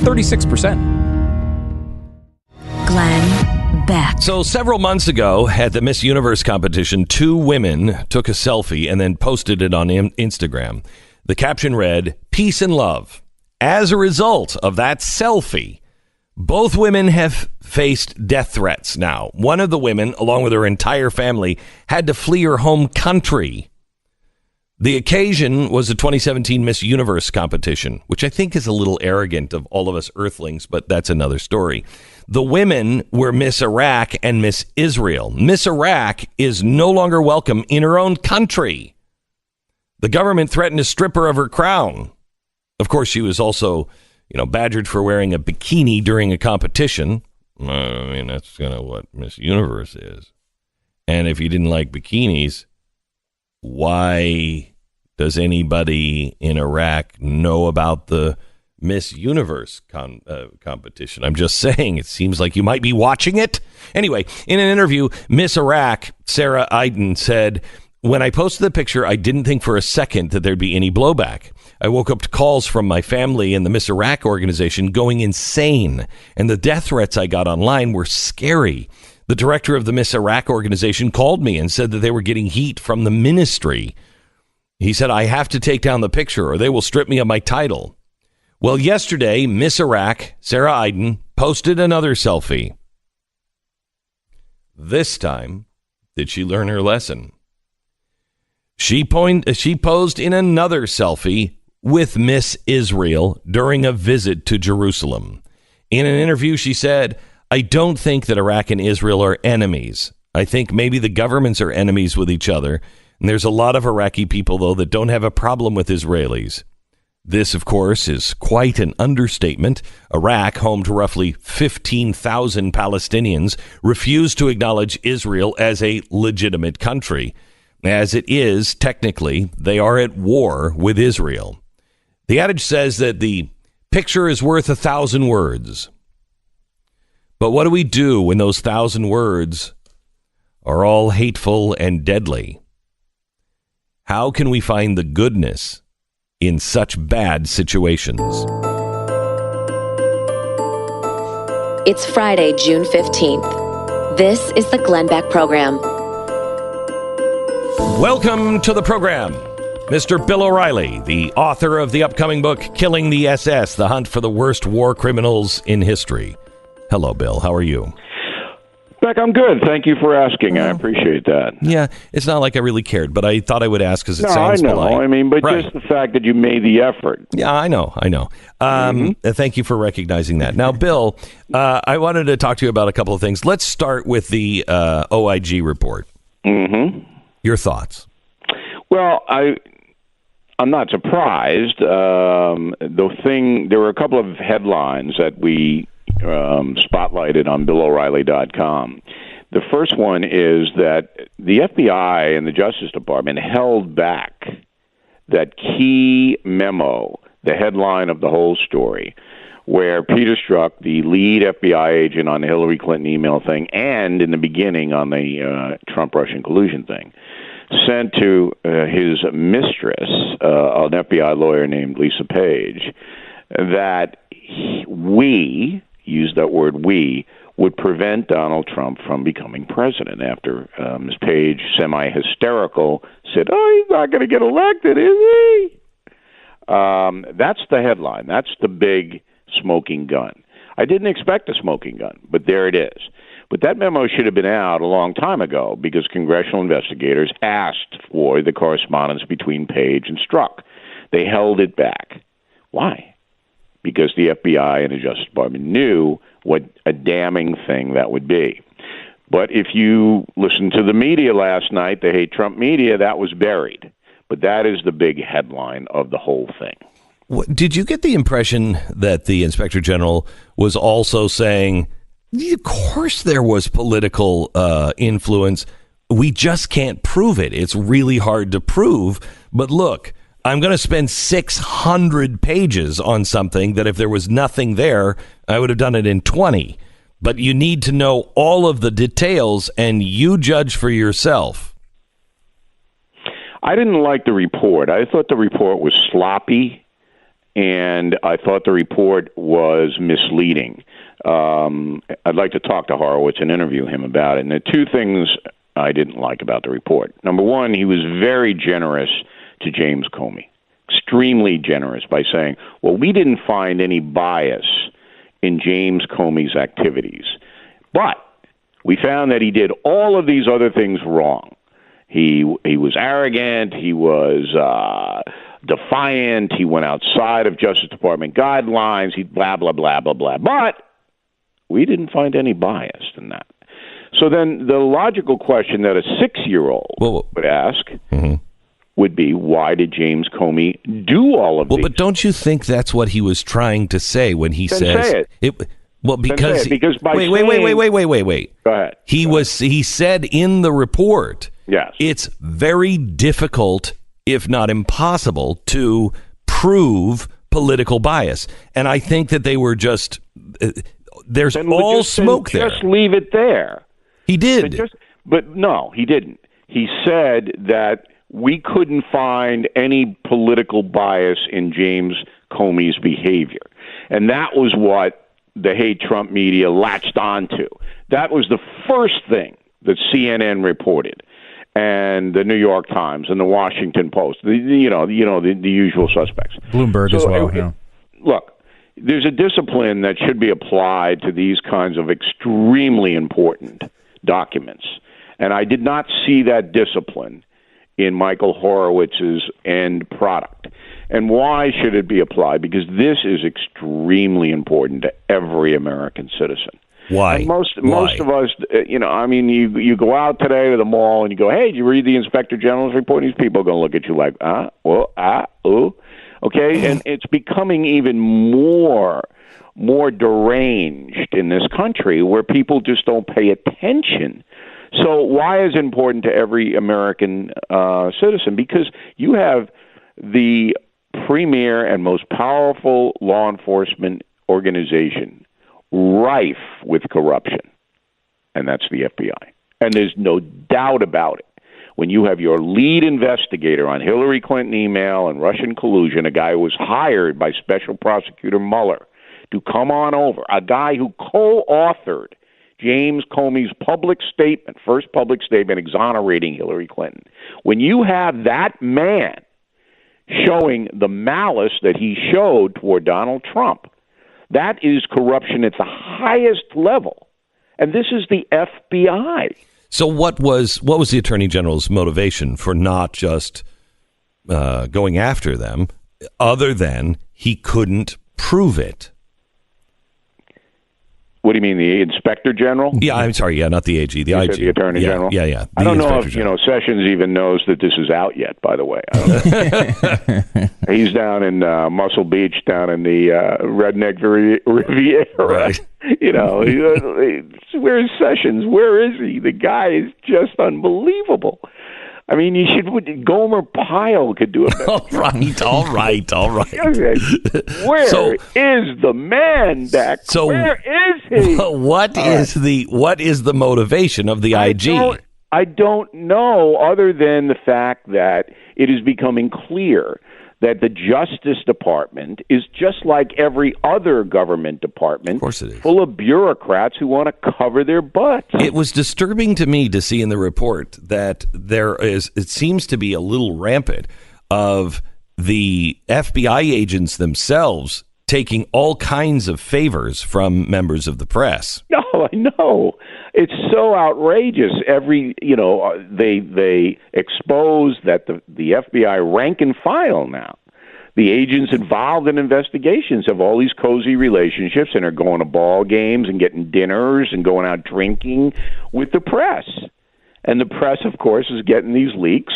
36%. Glenn Beck. So several months ago at the Miss Universe competition, 2 women took a selfie and then posted it on Instagram. The caption read, "Peace and love. As a result of that selfie, both women have faced death threats now. One of the women, along with her entire family, had to flee her home country. The occasion was the 2017 Miss Universe competition, which I think is a little arrogant of all of us earthlings, but that's another story. The women were Miss Iraq and Miss Israel. Miss Iraq is no longer welcome in her own country. The government threatened to strip her of her crown. Of course, she was also, badgered for wearing a bikini during a competition. I mean, that's kind of what Miss Universe is. And if you didn't like bikinis, why does anybody in Iraq know about the Miss Universe competition? I'm just saying, it seems like you might be watching it. Anyway, in an interview, Miss Iraq, Sarah Iden, said, "When I posted the picture, I didn't think for a second that there'd be any blowback. I woke up to calls from my family and the Miss Iraq organization going insane, and the death threats I got online were scary. The director of the Miss Iraq organization called me and said that they were getting heat from the ministry. He said, I have to take down the picture or they will strip me of my title." Well, yesterday, Miss Iraq, Sarah Iden, posted another selfie. This time, did she learn her lesson? She posed in another selfie with Miss Israel during a visit to Jerusalem. In an interview, she said, "I don't think that Iraq and Israel are enemies. I think maybe the governments are enemies with each other. And there's a lot of Iraqi people, though, that don't have a problem with Israelis. This, of course, is quite an understatement. Iraq, home to roughly 15,000 Palestinians, refused to acknowledge Israel as a legitimate country. As it is, technically, they are at war with Israel. The adage says that the picture is worth 1,000 words. But what do we do when those 1,000 words are all hateful and deadly? How can we find the goodness in such bad situations? It's Friday, June 15th. This is the Glenn Beck Program. Welcome to the program, Mr. Bill O'Reilly, the author of the upcoming book, Killing the SS, The Hunt for the Worst War Criminals in History. Hello, Bill. How are you? Beck, I'm good. Thank you for asking. I appreciate that. Yeah, it's not like I really cared, but I thought I would ask because it sounds polite. I mean, but right. Just the fact that you made the effort. Yeah, I know. Thank you for recognizing that. Now, Bill, I wanted to talk to you about a couple of things. Let's start with the OIG report. Mm-hmm. Your thoughts? Well, I'm not surprised. There were a couple of headlines that we spotlighted on BillO'Reilly.com. The first one is that the FBI and the Justice Department held back that key memo, the headline of the whole story, where Peter Strzok, the lead FBI agent on the Hillary Clinton email thing and in the beginning on the Trump-Russian collusion thing, sent to his mistress, an FBI lawyer named Lisa Page, that we, use that word we, would prevent Donald Trump from becoming president after Ms. Page, semi-hysterical, said, oh, he's not going to get elected, is he? That's the headline. That's the big smoking gun. I didn't expect a smoking gun, but there it is. But that memo should have been out a long time ago because congressional investigators asked for the correspondence between Page and Strzok. They held it back. Why? Because the FBI and the Justice Department knew what a damning thing that would be. But if you listened to the media last night, the hate Trump media, that was buried. But that is the big headline of the whole thing. Did you get the impression that the Inspector General was also saying, of course there was political influence. We just can't prove it. It's really hard to prove. But look, I'm going to spend 600 pages on something that if there was nothing there, I would have done it in 20. But you need to know all of the details, and you judge for yourself. I didn't like the report. I thought the report was sloppy, and I thought the report was misleading. I'd like to talk to Horowitz and interview him about it. And the two things I didn't like about the report. Number one, he was very generous to James Comey, extremely generous by saying, well, we didn't find any bias in James Comey's activities, but we found that he did all of these other things wrong. He was arrogant, he was defiant, he went outside of Justice Department guidelines, he blah, blah, blah, blah, blah, but we didn't find any bias in that. So then the logical question that a 6-year-old would ask would be, why did James Comey do all of these? Well, but don't you think that's what he was trying to say when he says say it? Well, because by wait. Go ahead. He said in the report, yes, it's very difficult, if not impossible, to prove political bias. And I think that they were just there's all smoke there. Just leave it there. He did. But no, he didn't. He said that we couldn't find any political bias in James Comey's behavior. And that was what the hate Trump media latched onto. That was the first thing that CNN reported, and the New York Times and the Washington Post, the usual suspects. Bloomberg as well. Yeah. Look, there's a discipline that should be applied to these kinds of extremely important documents, and I did not see that discipline in Michael Horowitz's end product. And why should it be applied? Because this is extremely important to every American citizen. Why? And most of us, you go out today to the mall and you go, hey, did you read the Inspector General's report? These people are going to look at you like, Okay, and it's becoming even more deranged in this country where people just don't pay attention. So why is it important to every American citizen? Because you have the premier and most powerful law enforcement organization rife with corruption, and that's the FBI. And there's no doubt about it. When you have your lead investigator on Hillary Clinton email and Russian collusion, a guy who was hired by Special Prosecutor Mueller to come on over, a guy who co-authored James Comey's first public statement exonerating Hillary Clinton. When you have that man showing the malice that he showed toward Donald Trump, that is corruption at the highest level. And this is the FBI. So what was the Attorney General's motivation for not just going after them, other than he couldn't prove it? What do you mean, the Inspector General? Yeah, I'm sorry. Yeah, not the AG, the IG. The Attorney General? Yeah. I don't know if Sessions even knows that this is out yet, by the way. I don't know. He's down in Muscle Beach, down in the Redneck Riviera. Right. Where's Sessions? Where is he? The guy is just unbelievable. I mean, Gomer Pyle could do it better. All right. Where is the man, Beck? So where is he? What is the motivation of the IG? I don't know, other than the fact that it is becoming clear that the Justice Department is just like every other government department, of course it is, full of bureaucrats who want to cover their butts. It was disturbing to me to see in the report that it seems to be a little rampant of the FBI agents themselves taking all kinds of favors from members of the press. No, I know. It's so outrageous. They expose that the FBI rank and file now. The agents involved in investigations have all these cozy relationships and are going to ball games and getting dinners and going out drinking with the press. And the press, of course, is getting these leaks.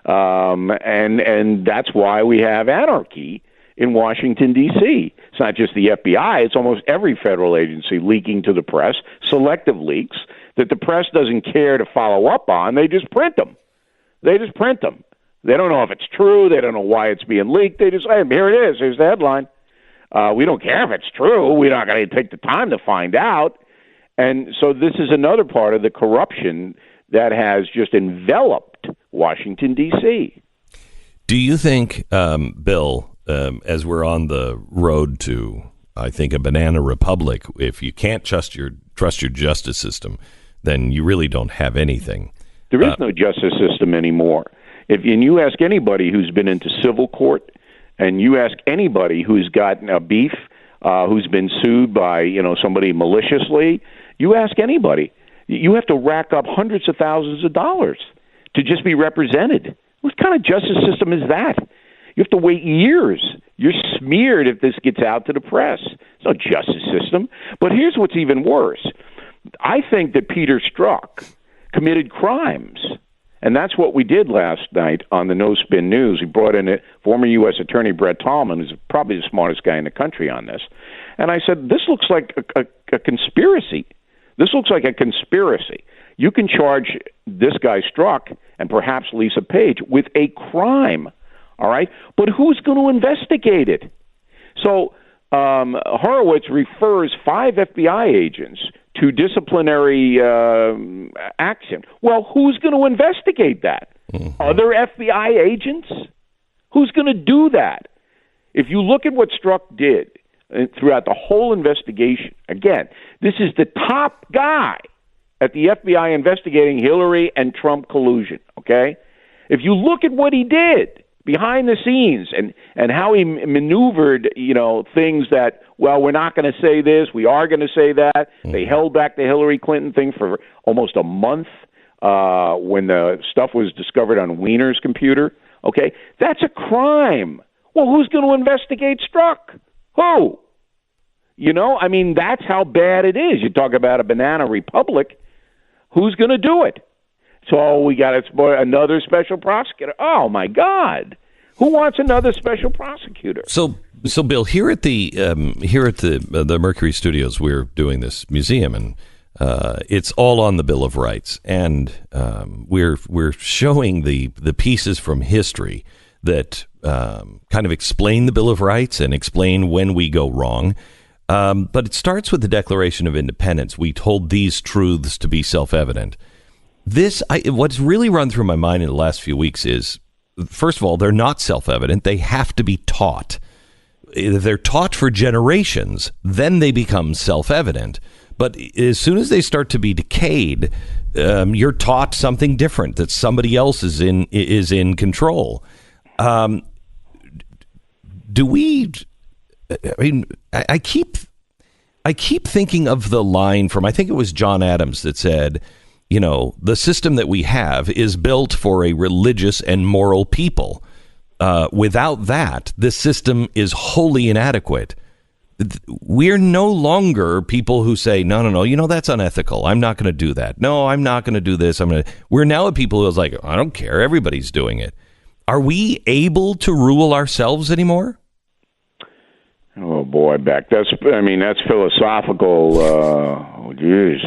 And that's why we have anarchy in Washington, D.C. It's not just the FBI. It's almost every federal agency leaking to the press, selective leaks that the press doesn't care to follow up on. They just print them. They don't know if it's true. They don't know why it's being leaked. They just say, here it is. Here's the headline. We don't care if it's true. We're not going to take the time to find out. And so this is another part of the corruption that has just enveloped Washington, D.C. Do you think, Bill, as we're on the road to, I think, a banana republic, if you can't trust your justice system, then you really don't have anything. There is no justice system anymore. And you ask anybody who's been into civil court, and you ask anybody who's gotten a beef, who's been sued by somebody maliciously, you ask anybody, you have to rack up hundreds of thousands of dollars to just be represented. What kind of justice system is that? You have to wait years. You're smeared if this gets out to the press. It's no justice system. But here's what's even worse. I think that Peter Strzok committed crimes. And that's what we did last night on the No Spin News. We brought in former U.S. Attorney Brett Tallman, who's probably the smartest guy in the country on this. And I said, this looks like a conspiracy. This looks like a conspiracy. You can charge this guy Strzok and perhaps Lisa Page with a crime. All right? But who's going to investigate it? So Horowitz refers 5 FBI agents to disciplinary action. Well, who's going to investigate that? Mm-hmm. Other FBI agents? Who's going to do that? If you look at what Strzok did throughout the whole investigation, again, this is the top guy at the FBI investigating Hillary and Trump collusion, okay? If you look at what he did behind the scenes and how he maneuvered, things that, well, we're not going to say this, we are going to say that. Mm-hmm. They held back the Hillary Clinton thing for almost a month when the stuff was discovered on Weiner's computer. Okay, that's a crime. Well, who's going to investigate Strzok? Who? That's how bad it is. You talk about a banana republic. Who's going to do it? So we got another special prosecutor. Oh, my God. Who wants another special prosecutor? So Bill, here at the Mercury Studios, we're doing this museum, and it's all on the Bill of Rights, and we're showing the pieces from history that kind of explain the Bill of Rights and explain when we go wrong. But it starts with the Declaration of Independence. We hold these truths to be self-evident. What's really run through my mind in the last few weeks is, first of all, they're not self-evident. They have to be taught. If they're taught for generations, then they become self-evident. But as soon as they start to be decayed, you're taught something different, that somebody else is in control. Do we? I mean, I keep thinking of the line from, I think it was John Adams, that said, you know, the system that we have is built for a religious and moral people. Without that, this system is wholly inadequate. We're no longer people who say, no, you know, that's unethical. I'm not going to do that. No, I'm not going to do this. We're now people who is like, I don't care. Everybody's doing it. Are we able to rule ourselves anymore? Oh boy, Beck. That's philosophical. Geez.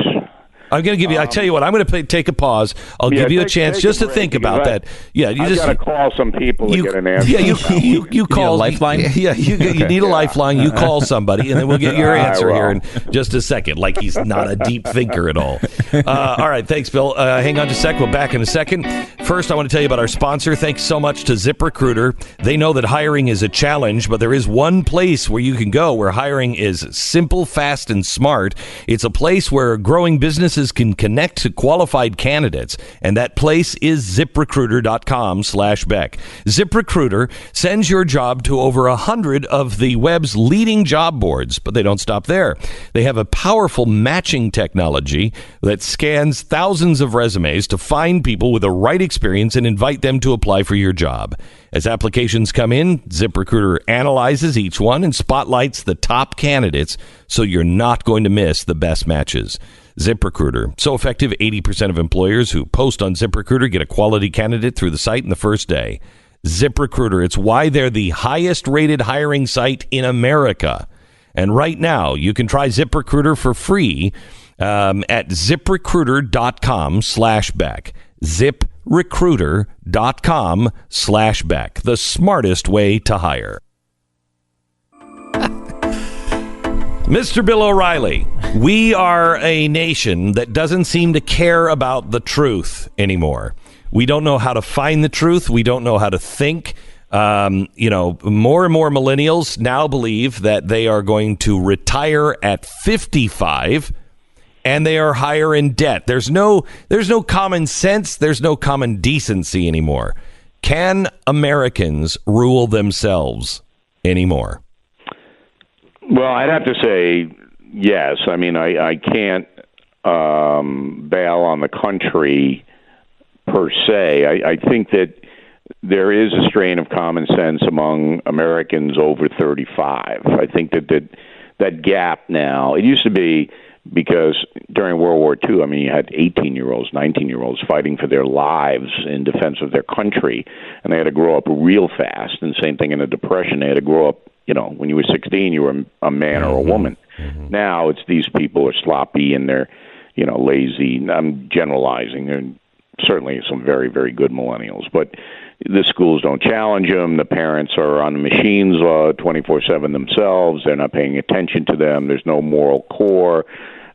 I'm going to give you. I tell you what. I'm going to take a pause. I'll give you a chance just to think about that. Yeah, I've got to call some people to get an answer. Yeah, you call a lifeline. Yeah, you need a lifeline. You call somebody, and then we'll get your answer here in just a second. Like he's not a deep thinker at all. All right, thanks, Bill. Hang on just a sec. We're back in a second. First, I want to tell you about our sponsor. Thanks so much to ZipRecruiter. They know that hiring is a challenge, but there is one place where you can go where hiring is simple, fast, and smart. It's a place where growing businesses can connect to qualified candidates, and that place is ZipRecruiter.com/Beck. ZipRecruiter sends your job to over 100 of the web's leading job boards, but they don't stop there. They have a powerful matching technology that scans thousands of resumes to find people with the right experience and invite them to apply for your job. As applications come in, ZipRecruiter analyzes each one and spotlights the top candidates, so you're not going to miss the best matches. ZipRecruiter, so effective, 80% of employers who post on ZipRecruiter get a quality candidate through the site in the first day. ZipRecruiter, it's why they're the highest rated hiring site in America. And right now, you can try ZipRecruiter for free at ZipRecruiter.com/Beck. ZipRecruiter.com/Beck. The smartest way to hire. Mr. Bill O'Reilly, we are a nation that doesn't seem to care about the truth anymore. We don't know how to find the truth. We don't know how to think. More and more millennials now believe that they are going to retire at 55, and they are higher in debt. There's no common sense. There's no common decency anymore. Can Americans rule themselves anymore? Well, I'd have to say yes. I mean, I can't bail on the country per se. I think that there is a strain of common sense among Americans over 35. I think that gap now, it used to be because during World War II, I mean, you had 18-year-olds, 19-year-olds fighting for their lives in defense of their country, and they had to grow up real fast. And same thing in the Depression, they had to grow up. You know, when you were 16, you were a man or a woman. Mm-hmm. Now it's these people are sloppy and they're, lazy. I'm generalizing. There are certainly some very, very good millennials, but the schools don't challenge them. The parents are on the machines 24/7 themselves. They're not paying attention to them. There's no moral core.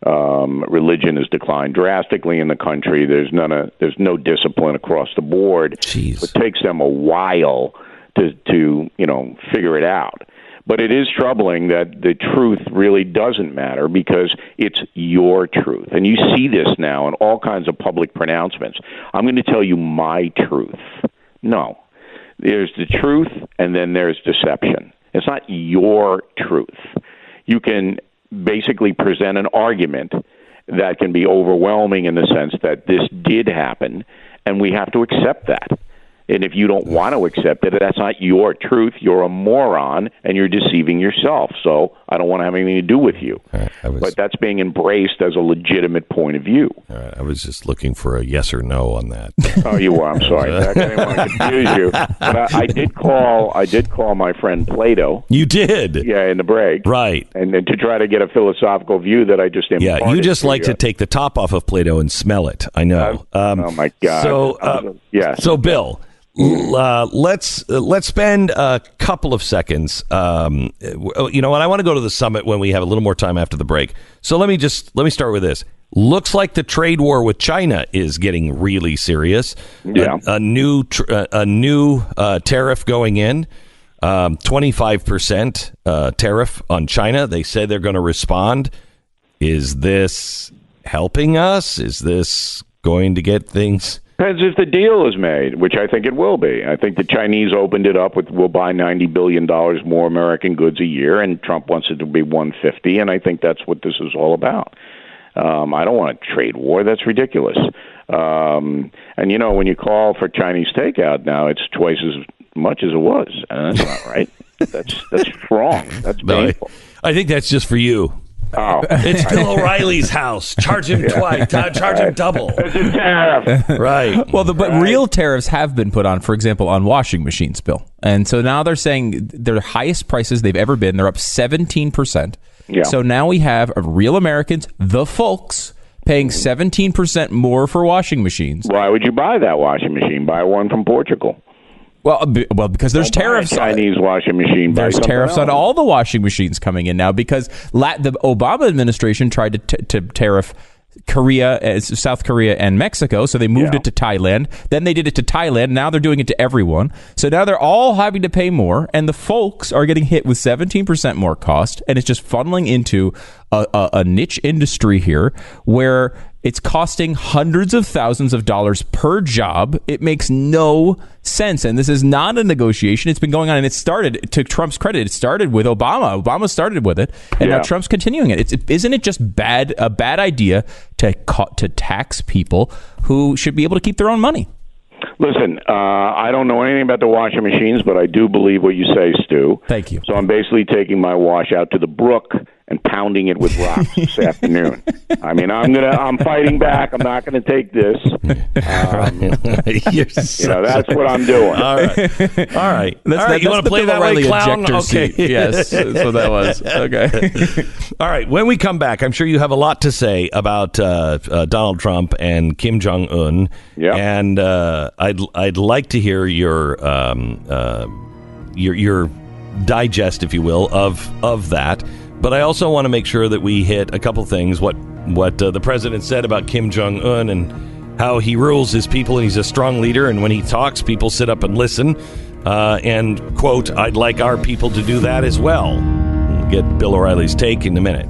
Religion has declined drastically in the country. There's no discipline across the board. Jeez. It takes them a while to figure it out. But it is troubling that the truth really doesn't matter because it's your truth. And you see this now in all kinds of public pronouncements. I'm going to tell you my truth. No. There's the truth, and then there's deception. It's not your truth. You can basically present an argument that can be overwhelming in the sense that this did happen, and we have to accept that. And if you don't want to accept it, that's not your truth. You're a moron, and you're deceiving yourself. So I don't want to have anything to do with you. But that's being embraced as a legitimate point of view. All right, I was just looking for a yes or no on that. Oh, you were. I'm sorry. Beck. I didn't want to confuse you. But I did call my friend Plato. You did? Yeah, in the break. Right. And to try to get a philosophical view that I just imparted. Yeah, you just like to take the top off of Plato and smell it. I know. Oh, my God. So Bill, let's spend a couple of seconds. You know what? I want to go to the summit when we have a little more time after the break. So let me start with this. Looks like the trade war with China is getting really serious. Yeah. A new tariff going in. 25% tariff on China. They say they're going to respond. Is this helping us? Is this going to get things? Depends if the deal is made, which I think it will be. I think the Chinese opened it up with we'll buy $90 billion more American goods a year, and Trump wants it to be $150, and I think that's what this is all about. I don't want a trade war. That's ridiculous. And, you know, when you call for Chinese takeout now, it's twice as much as it was. And that's not right. That's wrong. That's painful. I think that's just for you. Oh. It's Bill O'Reilly's house. Charge him twice. Charge him double. It's a tariff. Right. Well, but real tariffs have been put on, for example, on washing machines, Bill. And so now they're saying their highest prices they've ever been. They're up 17%. Yeah. So now we have real Americans, the folks, paying 17% more for washing machines. Why would you buy that washing machine? Buy one from Portugal. Well, because there's tariffs. Chinese washing machine. There's tariffs on all the washing machines coming in now because the Obama administration tried to tariff Korea, South Korea, and Mexico. So they moved it to Thailand. Then they did it to Thailand. Now they're doing it to everyone. So now they're all having to pay more, and the folks are getting hit with 17% more cost, and it's just funneling into a niche industry here where it's costing hundreds of thousands of dollars per job. It makes no sense. And this is not a negotiation. It's been going on, and it started, to Trump's credit, it started with Obama. Obama started with it, and now Trump's continuing it. Isn't it just a bad idea to tax people who should be able to keep their own money? Listen, I don't know anything about the washing machines, but I do believe what you say, Stu. Thank you. So I'm basically taking my wash out to the brook and pounding it with rocks this afternoon. I mean, I'm fighting back. I'm not gonna take this. That's what I'm doing. All right. You want to play that way, clown? Okay. Yes, that's what that was. Okay. All right. When we come back, I'm sure you have a lot to say about Donald Trump and Kim Jong Un. Yeah. And I'd like to hear your digest, if you will, of that. But I also want to make sure that we hit a couple things. What the president said about Kim Jong Un and how he rules his people, and he's a strong leader. And when he talks, people sit up and listen. And quote, I'd like our people to do that as well. We'll get Bill O'Reilly's take in a minute.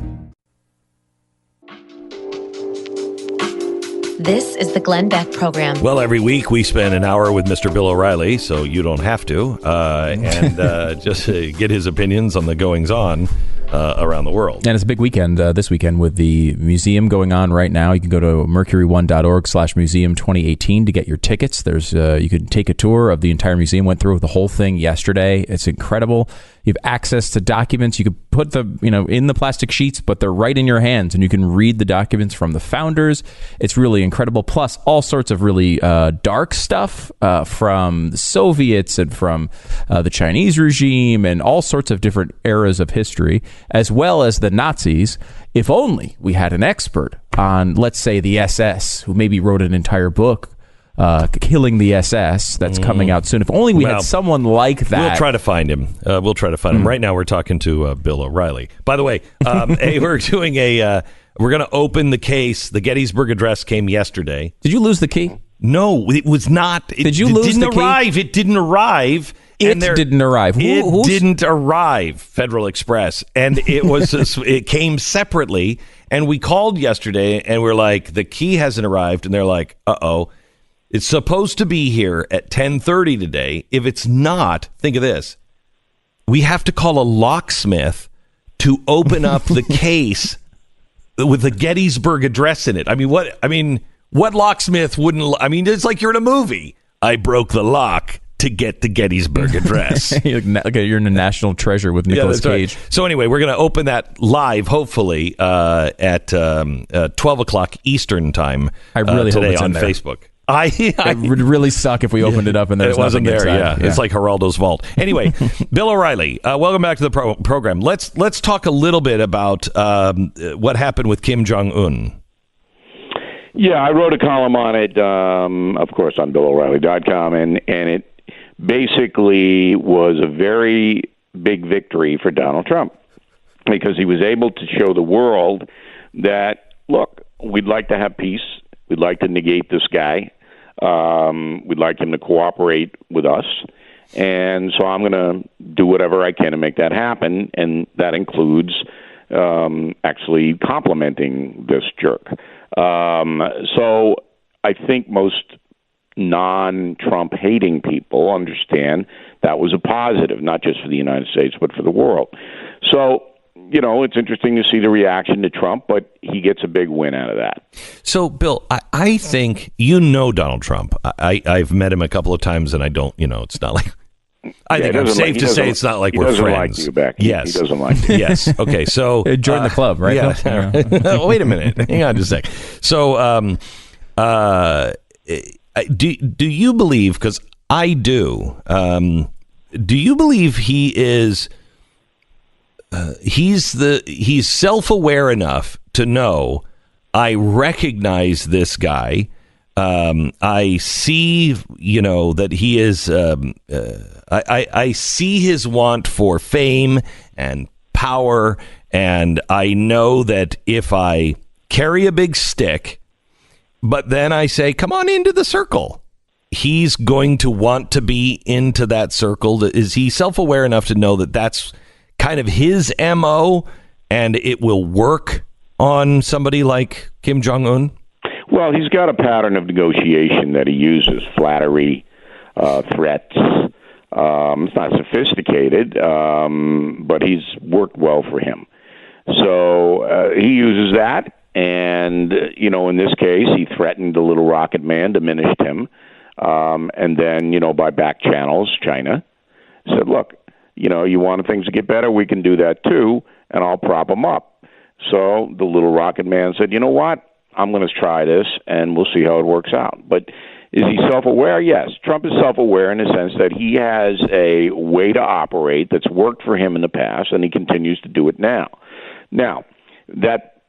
This is the Glenn Beck Program. Well, every week we spend an hour with Mr. Bill O'Reilly, so you don't have to, and just get his opinions on the goings-on around the world. And it's a big weekend this weekend with the museum going on right now. You can go to mercury1.org/museum 2018 to get your tickets. There's you can take a tour of the entire museum. Went through the whole thing yesterday. It's incredible. You have access to documents. You could put the in the plastic sheets, but they're right in your hands, and you can read the documents from the founders. It's really incredible. Plus, all sorts of really dark stuff from the Soviets and from the Chinese regime, and all sorts of different eras of history, as well as the Nazis. If only we had an expert on, let's say, the SS, who maybe wrote an entire book. Killing the SS that's coming out soon. If only we had someone like that. We'll try to find him. Right now we're talking to Bill O'Reilly. By the way, we're doing we're going to open the case. The Gettysburg Address came yesterday. Did you lose the key? No, it was not. Did you lose the key? It didn't arrive. It didn't arrive. It didn't arrive, Federal Express. And it was it came separately. And we called yesterday and we're like, the key hasn't arrived. And they're like, uh-oh. It's supposed to be here at 10:30 today. If it's not, think of this. We have to call a locksmith to open up the case with the Gettysburg Address in it. What locksmith wouldn't? It's like you're in a movie. I broke the lock to get the Gettysburg Address. You're in a national treasure with Nicolas Cage. Right. So anyway, we're going to open that live, hopefully, at 12 o'clock Eastern time I really hope today it's on in there. Facebook. It would really suck if we opened it up and there was wasn't nothing there. inside. Yeah, it's like Geraldo's vault. Anyway, Bill O'Reilly, welcome back to the program. Let's talk a little bit about what happened with Kim Jong-un. Yeah, I wrote a column on it, of course, on BillO'Reilly.com, and it basically was a very big victory for Donald Trump because he was able to show the world that, look, we'd like to have peace. We'd like to negate this guy. We'd like him to cooperate with us. And so I'm going to do whatever I can to make that happen, and that includes actually complimenting this jerk. So I think most non-Trump hating people understand that was a positive, not just for the United States, but for the world. So, it's interesting to see the reaction to Trump, but he gets a big win out of that. So, Bill, I think Donald Trump. I've met him a couple of times, and I don't, it's not like... I think I'm safe to say it's not like we're friends. He doesn't like you, Beck. Yes. He doesn't like you. Yes. Okay, so... Join the club, right? Yeah. Wait a minute. Hang on just a sec. So, do you believe, because I do you believe he is... he's self-aware enough to know, I recognize this guy. I see, that he is, I see his want for fame and power. And I know that if I carry a big stick, but then I say, come on into the circle, he's going to want to be into that circle. Is he self-aware enough to know that that's kind of his MO and it will work on somebody like Kim Jong-un? Well, he's got a pattern of negotiation that he uses, flattery, threats. It's not sophisticated, but he's worked well for him. So he uses that, and, in this case, he threatened the little rocket man, diminished him, and then, by back channels, China said, look, you want things to get better, we can do that too, and I'll prop him up. So the little rocket man said, you know what? I'm going to try this, and we'll see how it works out. But is he self-aware? Yes. Trump is self-aware in the sense that he has a way to operate that's worked for him in the past, and he continues to do it now. Now, that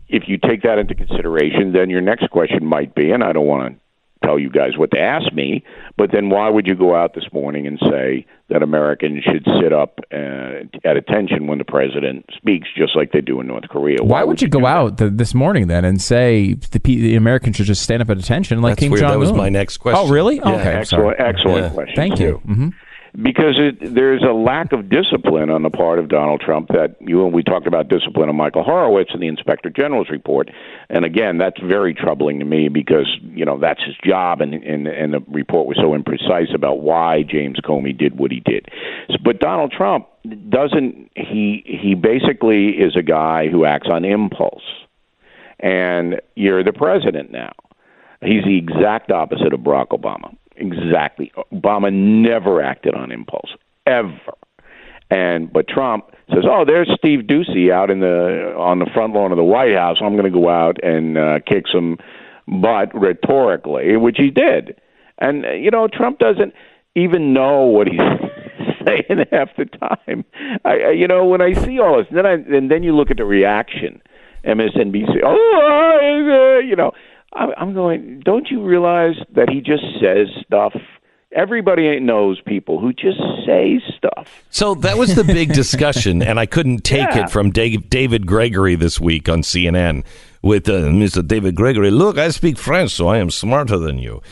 if you take that into consideration, then your next question might be, and I don't want to tell you guys what to ask me, but then why would you go out this morning and say that Americans should sit up at attention when the president speaks, just like they do in North Korea? Why would you go out this morning then and say the Americans should just stand up at attention like Kim Jong-un? That was my next question. Oh, really? Yeah. Okay. Excellent question. Thank you. Mm-hmm. Because there's a lack of discipline on the part of Donald Trump that we talked about discipline on Michael Horowitz in the Inspector General's report. And again, that's very troubling to me because, that's his job. And the report was so imprecise about why James Comey did what he did. But Donald Trump he basically is a guy who acts on impulse. And you're the president now. He's the exact opposite of Barack Obama. Exactly. Obama never acted on impulse, ever. But Trump says, "Oh, there's Steve Doocy out on the front lawn of the White House. I'm going to go out and kick some butt rhetorically," which he did. And Trump doesn't even know what he's saying half the time. When I see all this, and then you look at the reaction, MSNBC. I'm going, don't you realize that he just says stuff? Everybody knows people who just say stuff. So that was the big discussion, and I couldn't take it from David Gregory this week on CNN with Mr. David Gregory. Look, I speak French, so I am smarter than you.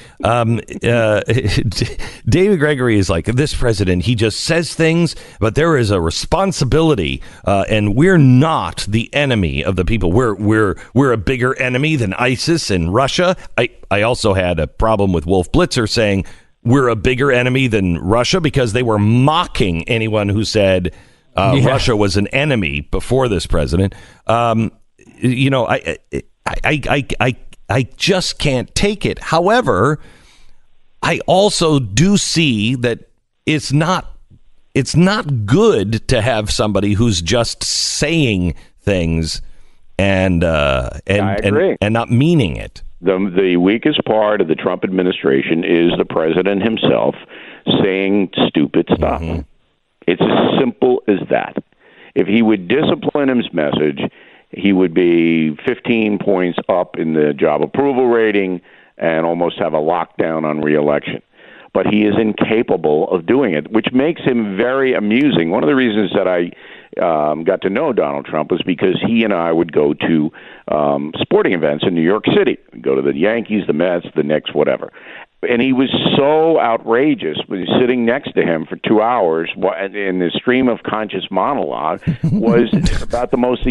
David Gregory is like, this president, he just says things, but there is a responsibility, and we're not the enemy of the people. We're a bigger enemy than ISIS and Russia. I also had a problem with Wolf Blitzer saying we're a bigger enemy than Russia because they were mocking anyone who said Russia was an enemy before this president. I just can't take it. However, I also do see that it's not good to have somebody who's just saying things and not meaning it. The weakest part of the Trump administration is the president himself saying stupid stuff. Mm-hmm. It's as simple as that. If he would discipline his message, he would be 15 points up in the job approval rating and almost have a lockdown on re-election. But he is incapable of doing it, which makes him very amusing. One of the reasons that I got to know Donald Trump was because he and I would go to sporting events in New York City. We'd go to the Yankees, the Mets, the Knicks, whatever. And he was so outrageous when sitting next to him for 2 hours in the stream of conscious monologue was about the most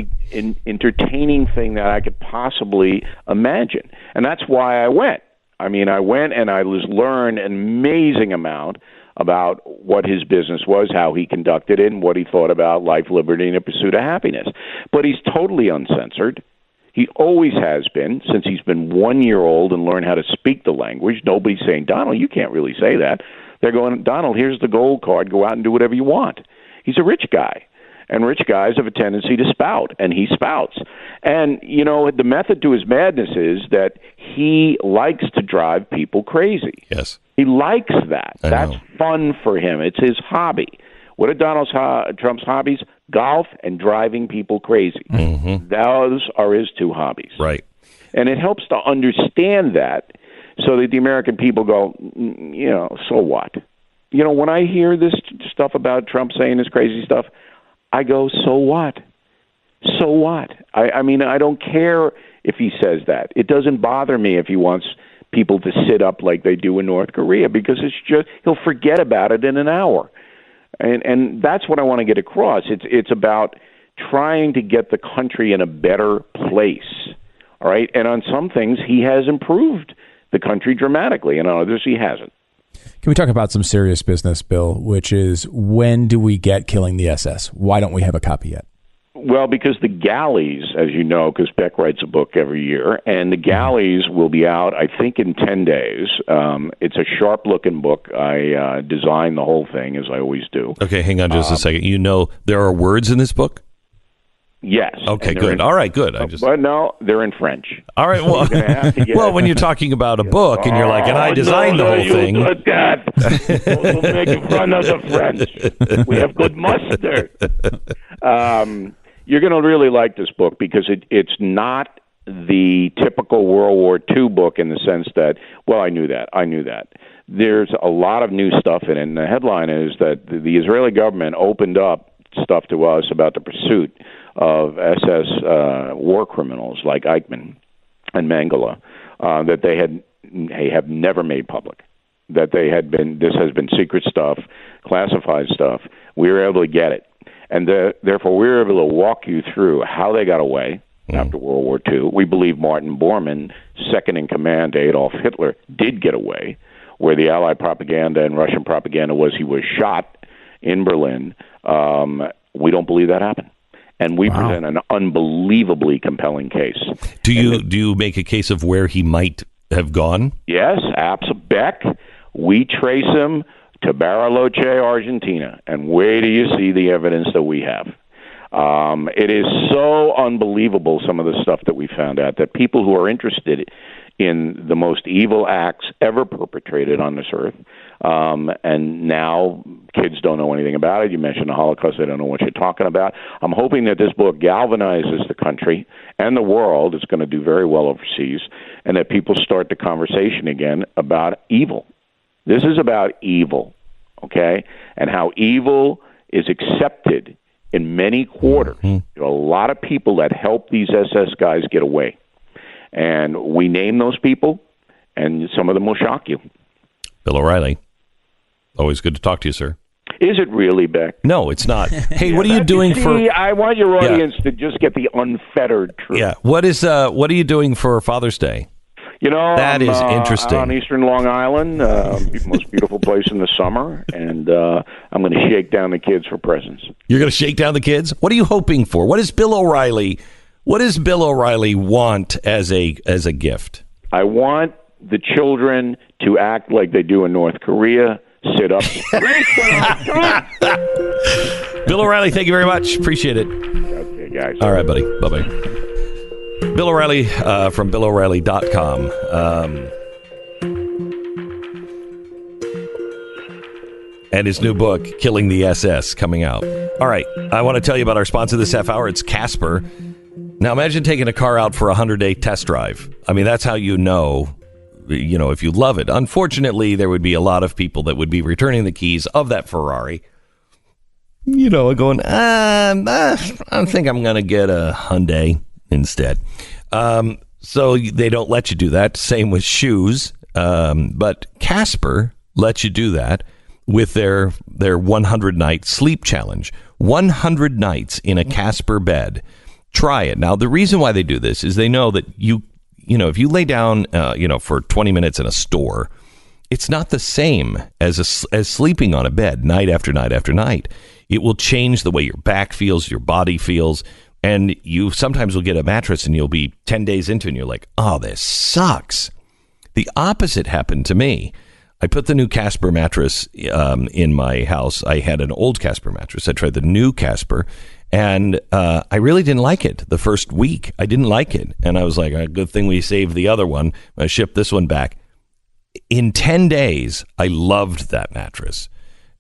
entertaining thing that I could possibly imagine. And that's why I went. I mean, I went and I learned an amazing amount about what his business was, how he conducted it, and what he thought about life, liberty, and the pursuit of happiness. But he's totally uncensored. He always has been, since he's been 1 year old and learned how to speak the language. Nobody's saying, Donald, you can't really say that. They're going, Donald, here's the gold card. Go out and do whatever you want. He's a rich guy. And rich guys have a tendency to spout, and he spouts. And, you know, the method to his madness is that he likes to drive people crazy. Yes. He likes that. That's fun for him. It's his hobby. What are Donald Trump's hobbies? Golf and driving people crazy. Mm-hmm. Those are his two hobbies. Right. And it helps to understand that so that the American people go, you know, so what? You know, when I hear this stuff about Trump saying this crazy stuff, I go, so what? So what? I mean, I don't care if he says that. It doesn't bother me if he wants people to sit up like they do in North Korea, because it's just he'll forget about it in an hour. And that's what I want to get across. It's about trying to get the country in a better place. All right? And on some things, he has improved the country dramatically, and on others, he hasn't. Can we talk about some serious business, Bill, which is when do we get Killing the SS? Why don't we have a copy yet? Well, because the galleys, as you know, because Beck writes a book every year, and the galleys will be out, I think, in 10 days. It's a sharp-looking book. I designed the whole thing, as I always do. Okay, hang on just a second. You know there are words in this book? Yes. Okay, good. All right, good. But no, they're in French. All right, well, well, when you're talking about a book and you're like, and I designed the whole thing. We'll make fun of the French. We have good mustard. You're going to really like this book because it's not the typical World War II book in the sense that, well, I knew that. There's a lot of new stuff in it, and the headline is that the Israeli government opened up stuff to us about the pursuit of SS war criminals like Eichmann and Mengele that they have never made public. That this has been secret stuff, classified stuff. We were able to get it. And therefore, we were able to walk you through how they got away after World War II. We believe Martin Bormann, second in command to Adolf Hitler, did get away, where the Allied propaganda and Russian propaganda was he was shot in Berlin. We don't believe that happened. And we present an unbelievably compelling case. Do you make a case of where he might have gone? Yes, absolutely. Beck, we trace him to Bariloche, Argentina, and where do you see the evidence that we have? It is so unbelievable, some of the stuff that we found out, that people who are interested in the most evil acts ever perpetrated on this earth, and now kids don't know anything about it. You mentioned the Holocaust, they don't know what you're talking about. I'm hoping that this book galvanizes the country and the world. It's going to do very well overseas, and that people start the conversation again about evil. This is about evil, okay, and how evil is accepted in many quarters. There are a lot of people that help these SS guys get away. And we name those people, and some of them will shock you. Bill O'Reilly, always good to talk to you, sir. Is it really, Beck? No, it's not. Hey, what are you doing for... I want your audience to just get the unfettered truth. Yeah. What are you doing for Father's Day? You know, that is interesting. On Eastern Long Island, most beautiful place in the summer, and I'm going to shake down the kids for presents. You're going to shake down the kids? What are you hoping for? What does Bill O'Reilly want as a gift? I want the children to act like they do in North Korea. Sit up straight when I talk. Bill O'Reilly, thank you very much. Appreciate it. Okay, guys. All right, buddy. Bye-bye. Bill O'Reilly from BillO'Reilly.com. And his new book, Killing the SS, coming out. All right, I want to tell you about our sponsor this half hour. It's Casper. Now, imagine taking a car out for a 100-day test drive. I mean, that's how you know if you love it. Unfortunately, there would be a lot of people that would be returning the keys of that Ferrari, going, I think I'm going to get a Hyundai instead. So they don't let you do that. Same with shoes. But Casper lets you do that with their 100-night sleep challenge. 100 nights in a Casper bed. Try it. Now, the reason why they do this is they know that if you lay down, for 20 minutes in a store, it's not the same as sleeping on a bed night after night after night. It will change the way your back feels, your body feels, and you sometimes will get a mattress and you'll be 10 days into it and you're like, oh, this sucks. The opposite happened to me. I put the new Casper mattress in my house. I had an old Casper mattress. I tried the new Casper, and I really didn't like it. The first week, I didn't like it. And I was like, a good thing we saved the other one. I shipped this one back. In 10 days, I loved that mattress.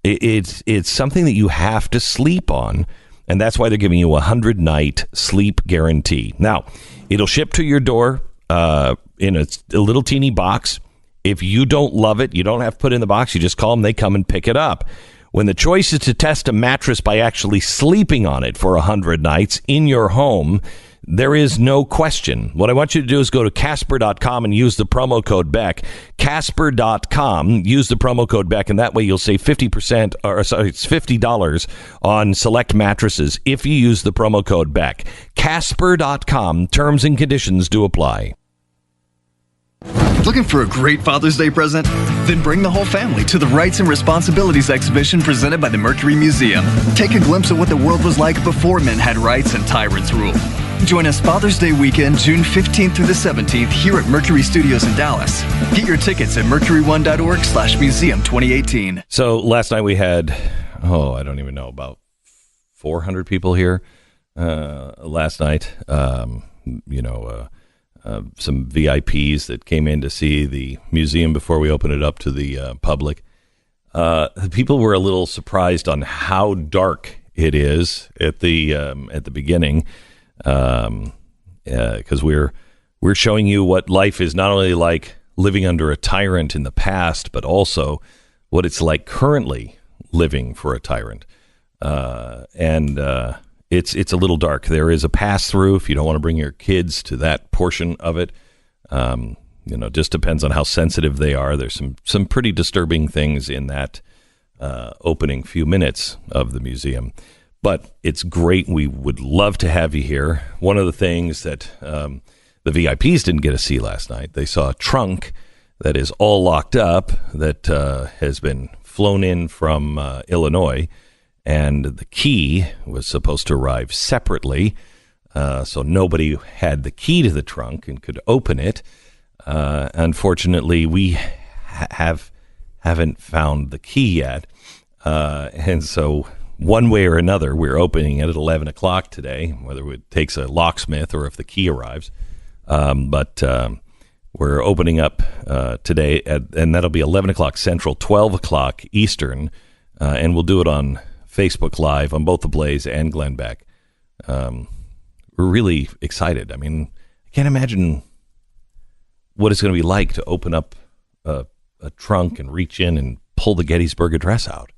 It's something that you have to sleep on, and that's why they're giving you a 100-night sleep guarantee. Now, it'll ship to your door in a little teeny box. If you don't love it, you don't have to put it in the box. You just call them. They come and pick it up. When the choice is to test a mattress by actually sleeping on it for 100 nights in your home, there is no question. What I want you to do is go to Casper.com and use the promo code Beck. Casper.com. Use the promo code Beck, and that way you'll save it's $50 on select mattresses if you use the promo code Beck. Casper.com. Terms and conditions do apply. Looking for a great Father's Day present? Then bring the whole family to the Rights and Responsibilities exhibition presented by the Mercury Museum. Take a glimpse of what the world was like before men had rights and tyrants ruled. Join us Father's Day weekend, June 15th through the 17th, here at Mercury Studios in Dallas. Get your tickets at mercury1.org/museum 2018. So last night we had, I don't even know, about 400 people here last night. Some VIPs that came in to see the museum before we opened it up to the public. People were a little surprised on how dark it is at the beginning, because we're showing you what life is not only like living under a tyrant in the past, but also what it's like currently living for a tyrant. It's a little dark. There is a pass-through if you don't want to bring your kids to that portion of it. Just depends on how sensitive they are. There's some pretty disturbing things in that opening few minutes of the museum. But it's great. We would love to have you here. One of the things that the VIPs didn't get to see last night, they saw a trunk that is all locked up that has been flown in from Illinois. And the key was supposed to arrive separately, so nobody had the key to the trunk and could open it. Unfortunately, we haven't found the key yet, and so one way or another, we're opening it at 11 o'clock today, whether it takes a locksmith or if the key arrives. But we're opening up today, and that'll be 11 o'clock Central, 12 o'clock Eastern, and we'll do it on Facebook Live on both the Blaze and Glenn Beck. We're really excited. I mean, I can't imagine what it's going to be like to open up a trunk and reach in and pull the Gettysburg Address out.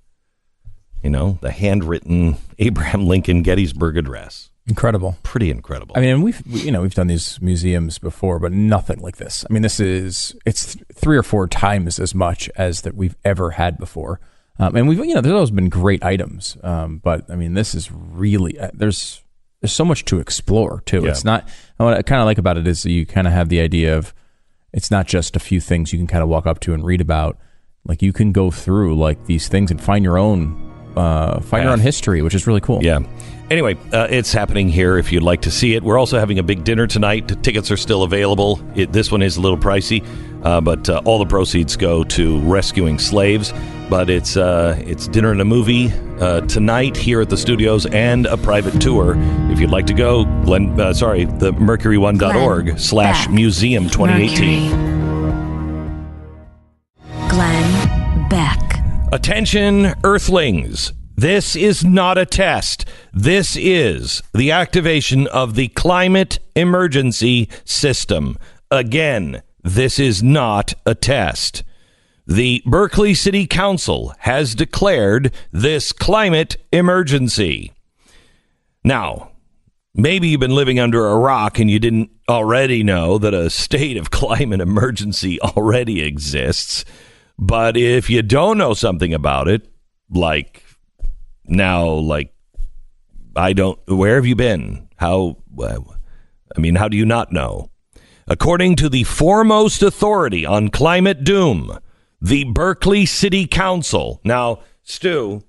The handwritten Abraham Lincoln Gettysburg Address. Incredible. Pretty incredible. I mean, we've done these museums before, but nothing like this. I mean, it's 3 or 4 times as much as that we've ever had before. And we've, there's always been great items, but I mean, this is really there's so much to explore too. Yeah. It's not. What I kind of like about it is you kind of have the idea of it's not just a few things you can kind of walk up to and read about. Like you can go through like these things and find your own find your own history, which is really cool. Yeah. Anyway, it's happening here if you'd like to see it. We're also having a big dinner tonight. Tickets are still available. This one is a little pricey, but all the proceeds go to rescuing slaves. But it's dinner and a movie tonight here at the studios and a private tour. If you'd like to go, the mercury1.org/museum 2018. Glenn Beck. Attention, Earthlings. This is not a test. This is the activation of the climate emergency system. Again, this is not a test. The Berkeley City Council has declared this climate emergency. Now, maybe you've been living under a rock and you didn't already know that a state of climate emergency already exists. But if you don't know something about it, where have you been? How do you not know? According to the foremost authority on climate doom, the Berkeley City Council. Now, Stu,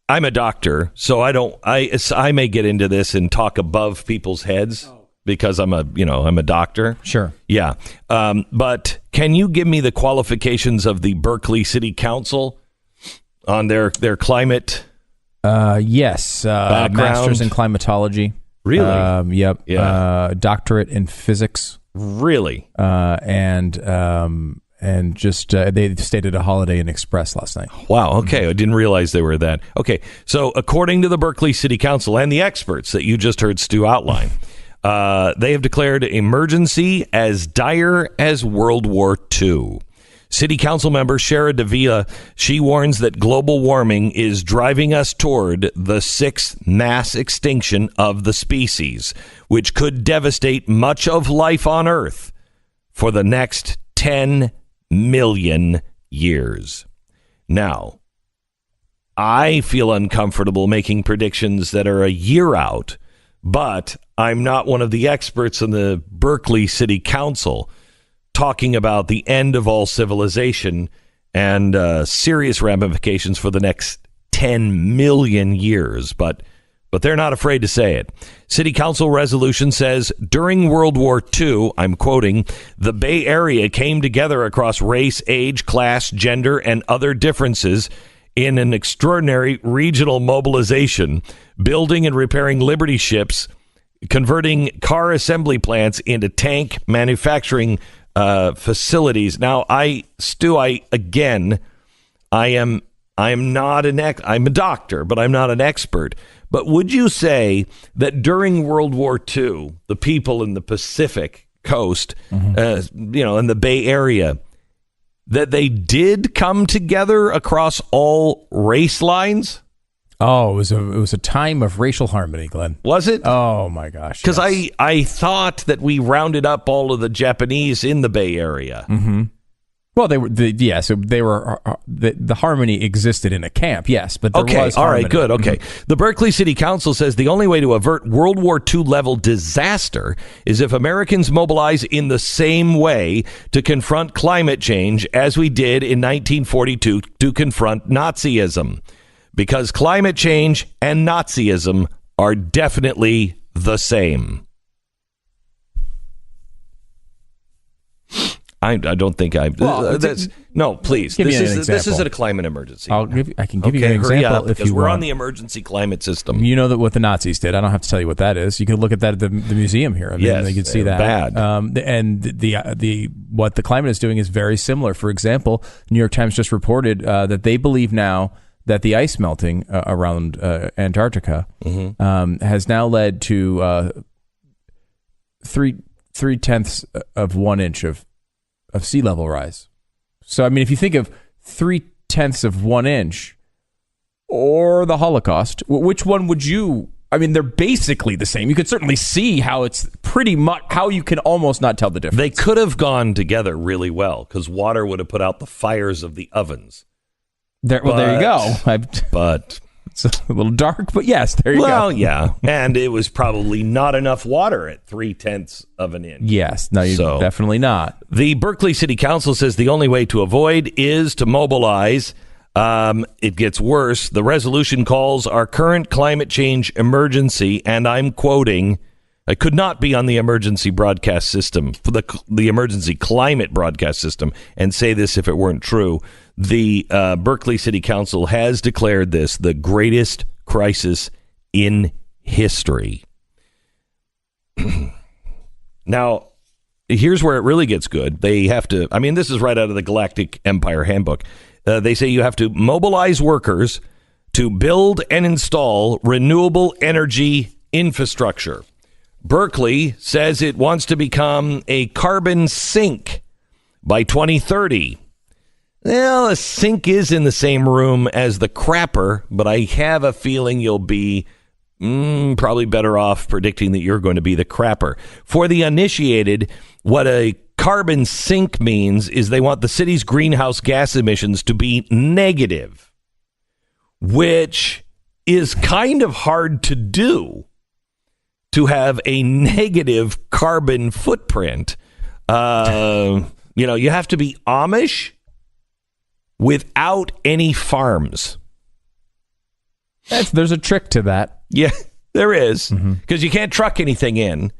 I'm a doctor, so I may get into this and talk above people's heads because I'm a doctor. Sure. Yeah. But can you give me the qualifications of the Berkeley City Council on their climate? Yes. Masters in climatology. Really? Yep. Yeah. Doctorate in physics. Really? And just they stayed at a Holiday Inn Express last night. Wow. Okay. I didn't realize they were that. Okay. So according to the Berkeley City Council and the experts that you just heard Stu outline, they have declared emergency as dire as World War II. City Council member Shara Davila, she warns that global warming is driving us toward the sixth mass extinction of the species, which could devastate much of life on Earth for the next 10 million years. Now, I feel uncomfortable making predictions that are a year out, but I'm not one of the experts in the Berkeley City Council talking about the end of all civilization and serious ramifications for the next 10 million years. But they're not afraid to say it. City Council resolution says, during World War II, I'm quoting, the Bay Area came together across race, age, class, gender, and other differences in an extraordinary regional mobilization, building and repairing Liberty ships, converting car assembly plants into tank manufacturing facilities. Now, I'm a doctor, but I'm not an expert. But would you say that during World War II, the people in the Pacific coast, in the Bay Area, that they did come together across all race lines? Oh, it was a time of racial harmony, Glenn. Was it? Oh my gosh! Because I thought that we rounded up all of the Japanese in the Bay Area. Mm-hmm. Well, the harmony existed in a camp, yes, but there was harmony. All right, good. Okay, the Berkeley City Council says the only way to avert World War II level disaster is if Americans mobilize in the same way to confront climate change as we did in 1942 to confront Nazism. Because climate change and Nazism are definitely the same. I don't think no, please. This isn't a climate emergency. I can give you an example if you we're want. on the emergency climate system. You know that what the Nazis did. I don't have to tell you what that is. You can look at that at the museum here. Yes, you can see that. Bad. And the what the climate is doing is very similar. For example, New York Times just reported that they believe now that the ice melting around Antarctica has now led to 3/10 of 1 inch of sea level rise. So, I mean, if you think of 3/10 of 1 inch or the Holocaust, which one would you? I mean, they're basically the same. You could certainly see how it's pretty much how you can almost not tell the difference. They could have gone together really well because water would have put out the fires of the ovens. There you go. But it's a little dark, but yes, there you go. Well, yeah, and it was probably not enough water at 3/10 of an inch. Yes, no, definitely not. The Berkeley City Council says the only way to avoid is to mobilize It gets worse. The resolution calls our current climate change emergency, and I'm quoting, I could not be on the emergency broadcast system, for the emergency climate broadcast system, and say this if it weren't true. The Berkeley City Council has declared this the greatest crisis in history. Now, here's where it really gets good. They have to, I mean, this is right out of the Galactic Empire Handbook. They say you have to mobilize workers to build and install renewable energy infrastructure. Berkeley says it wants to become a carbon sink by 2030. Well, a sink is in the same room as the crapper, but I have a feeling you'll be probably better off predicting that you're going to be the crapper. For the uninitiated, what a carbon sink means is they want the city's greenhouse gas emissions to be negative, which is kind of hard to do, to have a negative carbon footprint. You have to be Amish without any farms. There's a trick to that. Yeah, there is. Because you can't truck anything in.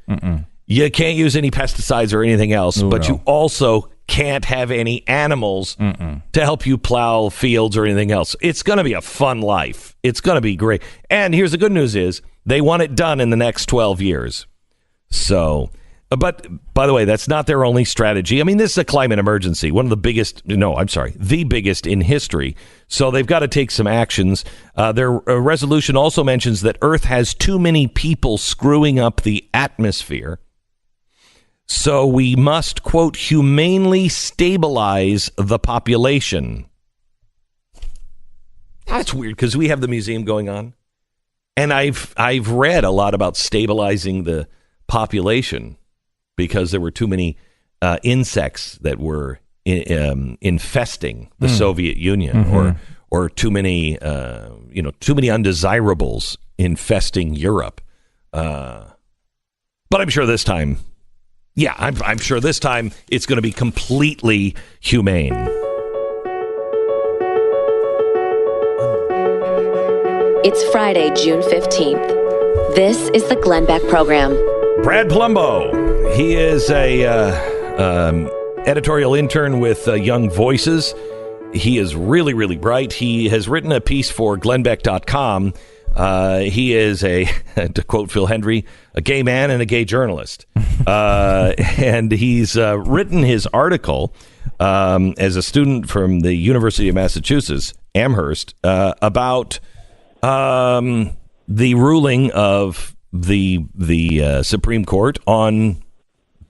You can't use any pesticides or anything else, but you also can't have any animals to help you plow fields or anything else. It's going to be a fun life. It's going to be great. And here's the good news is they want it done in the next 12 years. So, but by the way, that's not their only strategy. I mean, this is a climate emergency, the biggest in history. So they've got to take some actions. Their resolution also mentions that Earth has too many people screwing up the atmosphere. So we must, quote, humanely stabilize the population. That's weird because we have the museum going on. And I've read a lot about stabilizing the population because there were too many insects that were infesting the Soviet Union, or too many undesirables infesting Europe. But I'm sure this time, I'm sure this time it's going to be completely humane. It's Friday, June 15th. This is the Glenn Beck Program. Brad Plumbo. He is a editorial intern with Young Voices. He is really, really bright. He has written a piece for glenbeck.com. He is to quote Phil Hendry, a gay man and a gay journalist. And he's written his article as a student from the University of Massachusetts, Amherst, about the ruling of the Supreme Court on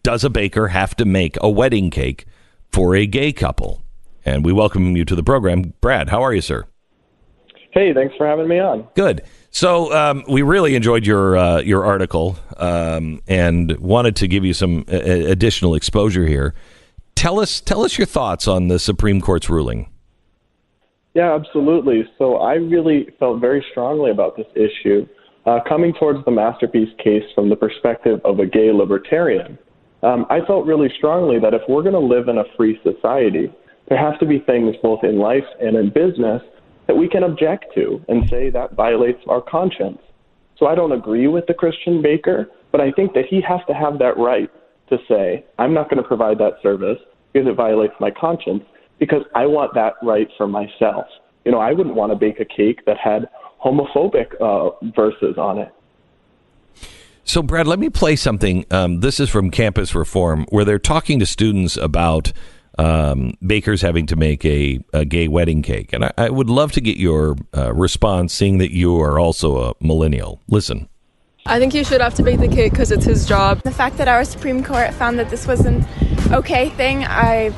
does a baker have to make a wedding cake for a gay couple? And we welcome you to the program. Brad, how are you, sir? Hey, thanks for having me on. Good. So we really enjoyed your article and wanted to give you some additional exposure here. Tell us your thoughts on the Supreme Court's ruling. Yeah, absolutely. So I really felt very strongly about this issue, coming towards the Masterpiece case from the perspective of a gay libertarian. I felt really strongly that if we're going to live in a free society, there have to be things both in life and in business that we can object to and say that violates our conscience. So I don't agree with the Christian baker, but I think that he has to have that right to say, I'm not going to provide that service because it violates my conscience, because I want that right for myself. I wouldn't want to bake a cake that had homophobic verses on it. So, Brad, let me play something. This is from Campus Reform, where they're talking to students about bakers having to make a gay wedding cake. And I would love to get your response, seeing that you are also a millennial. Listen. I think he should have to bake the cake because it's his job. The fact that our Supreme Court found that this was an okay thing, I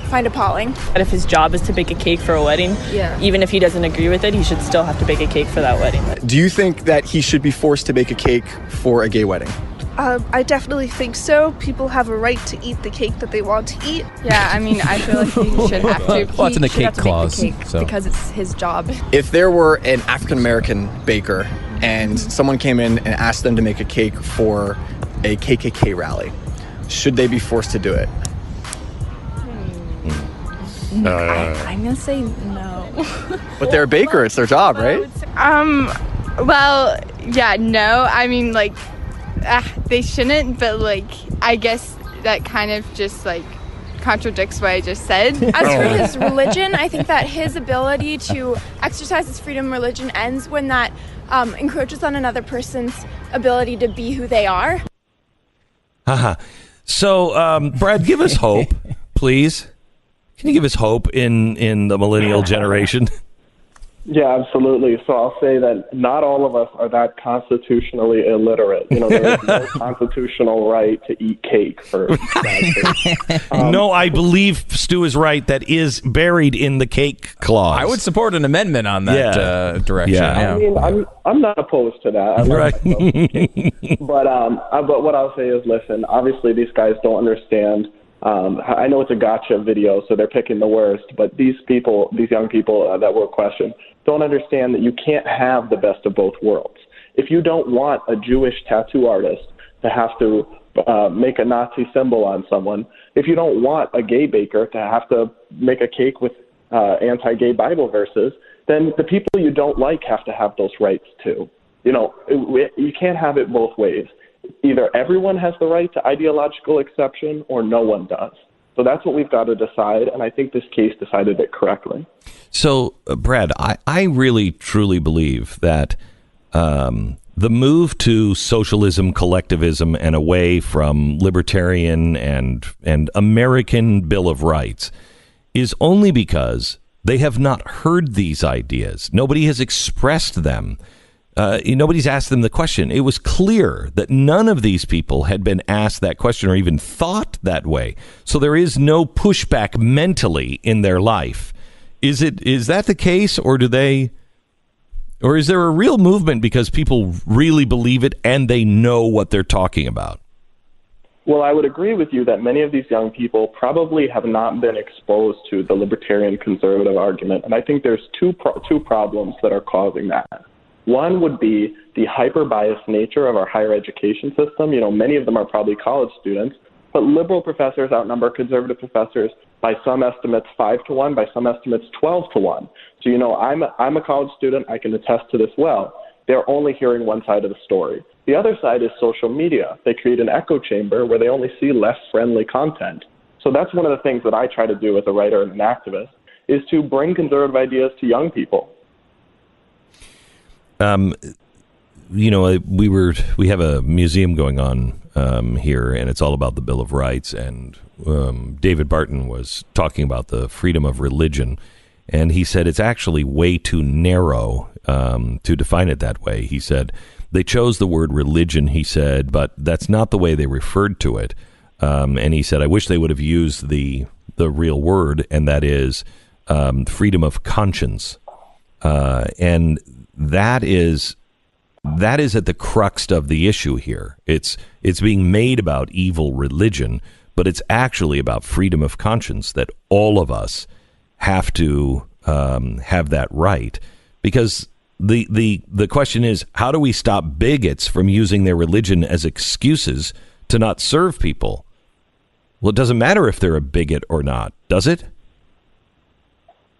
find appalling. But if his job is to bake a cake for a wedding, even if he doesn't agree with it, he should still have to bake a cake for that wedding. Do you think that he should be forced to bake a cake for a gay wedding? I definitely think so. People have a right to eat the cake that they want to eat. Yeah, I mean, I feel like he should have to. Well, it's in the cake clause. Because it's his job. If there were an African-American baker and someone came in and asked them to make a cake for a KKK rally, should they be forced to do it? I'm gonna say no. But they're a baker. It's their job, right? Well, yeah, no. I mean, like, they shouldn't, but, like, I guess that kind of just, like, contradicts what I just said. As for his religion, I think that his ability to exercise his freedom of religion ends when that encroaches on another person's ability to be who they are. So, Brad, give us hope, please. Can you give us hope in the millennial generation? Yeah, absolutely. So I'll say that not all of us are that constitutionally illiterate. You know, there is no constitutional right to eat cake for no, I believe Stu is right. That is buried in the cake clause. I would support an amendment on that direction. Yeah. I mean, I'm not opposed to that. I like myself. But what I'll say is, listen, obviously these guys don't understand. I know it's a gotcha video, so they're picking the worst, but these young people that were questioned, don't understand that you can't have the best of both worlds. If you don't want a Jewish tattoo artist to have to make a Nazi symbol on someone, if you don't want a gay baker to have to make a cake with anti-gay Bible verses, then the people you don't like have to have those rights too. You know, you can't have it both ways. Either everyone has the right to ideological exception or no one does. So that's what we've got to decide, and I think this case decided it correctly. So, Brad, I really, truly believe that the move to socialism, collectivism, and away from libertarian and American Bill of Rights is only because they have not heard these ideas. Nobody has expressed them. Nobody's asked them the question. It was clear that none of these people had been asked that question or even thought that way. So there is no pushback mentally in their life. Is that the case, or is there a real movement because people really believe it and they know what they're talking about? Well, I would agree with you that many of these young people probably have not been exposed to the libertarian conservative argument, and I think there's two problems that are causing that. One would be the hyper-biased nature of our higher education system. You know, many of them are probably college students, but liberal professors outnumber conservative professors by some estimates 5-1, by some estimates 12-1. So, you know, I'm a college student. I can attest to this well. They're only hearing one side of the story. The other side is social media. They create an echo chamber where they only see less friendly content. So that's one of the things that I try to do as a writer and an activist, is to bring conservative ideas to young people. You know, we have a museum going on here, and it's all about the Bill of Rights. And David Barton was talking about the freedom of religion, and he said it's actually way too narrow to define it that way. He said they chose the word religion, he said, but that's not the way they referred to it. And he said, I wish they would have used the real word, and that is freedom of conscience. And that is at the crux of the issue here. It's being made about evil religion, but it's actually about freedom of conscience, that all of us have to have that right. Because the question is, how do we stop bigots from using their religion as excuses to not serve people? Well, it doesn't matter if they're a bigot or not, does it?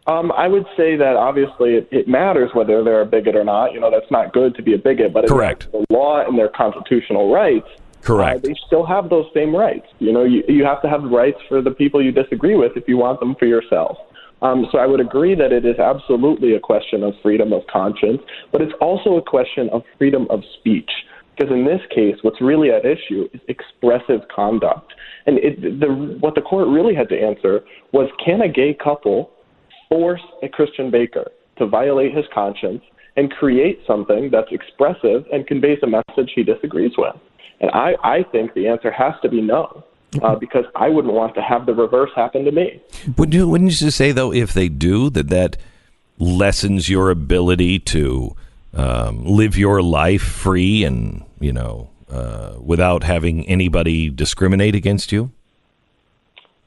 I would say that obviously it matters whether they're a bigot or not. You know, that's not good to be a bigot, but correct. The law and their constitutional rights, correct. They still have those same rights. You know, you have to have rights for the people you disagree with if you want them for yourself. So I would agree that it is absolutely a question of freedom of conscience, but it's also a question of freedom of speech. Because in this case, what's really at issue is expressive conduct. And what the court really had to answer was, can a gay couple force a Christian baker to violate his conscience and create something that's expressive and conveys a message he disagrees with? And I think the answer has to be no, because I wouldn't want to have the reverse happen to me. Wouldn't you just say, though, if they do, that lessens your ability to live your life free and, you know, without having anybody discriminate against you?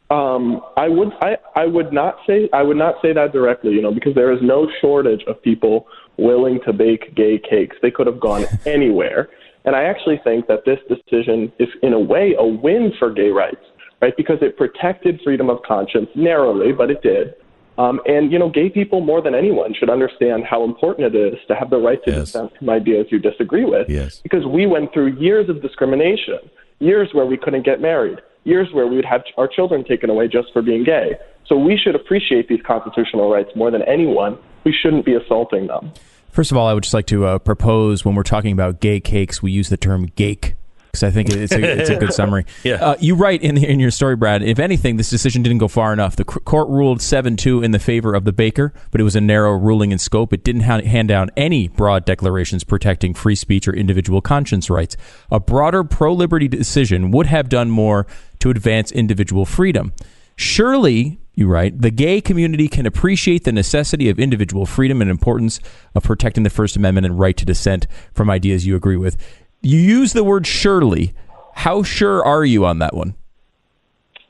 I would not say that directly, you know, because there is no shortage of people willing to bake gay cakes. They could have gone anywhere. And I actually think that this decision is, in a way, a win for gay rights. right? Because it protected freedom of conscience narrowly, but it did. And, gay people more than anyone should understand how important it is to have the right to dissent from ideas you disagree with. Yes. Because we went through years of discrimination, years where we couldn't get married, years where we would have our children taken away just for being gay. So we should appreciate these constitutional rights more than anyone. We shouldn't be assaulting them. First of all, I would just like to propose when we're talking about gay cakes, we use the term gake. I think it's a good summary. You write in your story, Brad, if anything, this decision didn't go far enough. The court ruled 7-2 in the favor of the baker, but it was a narrow ruling in scope. It didn't hand down any broad declarations protecting free speech or individual conscience rights. A broader pro-liberty decision would have done more to advance individual freedom. Surely, you write, the gay community can appreciate the necessity of individual freedom and importance of protecting the First Amendment and right to dissent from ideas you agree with. You use the word surely. How sure are you on that one?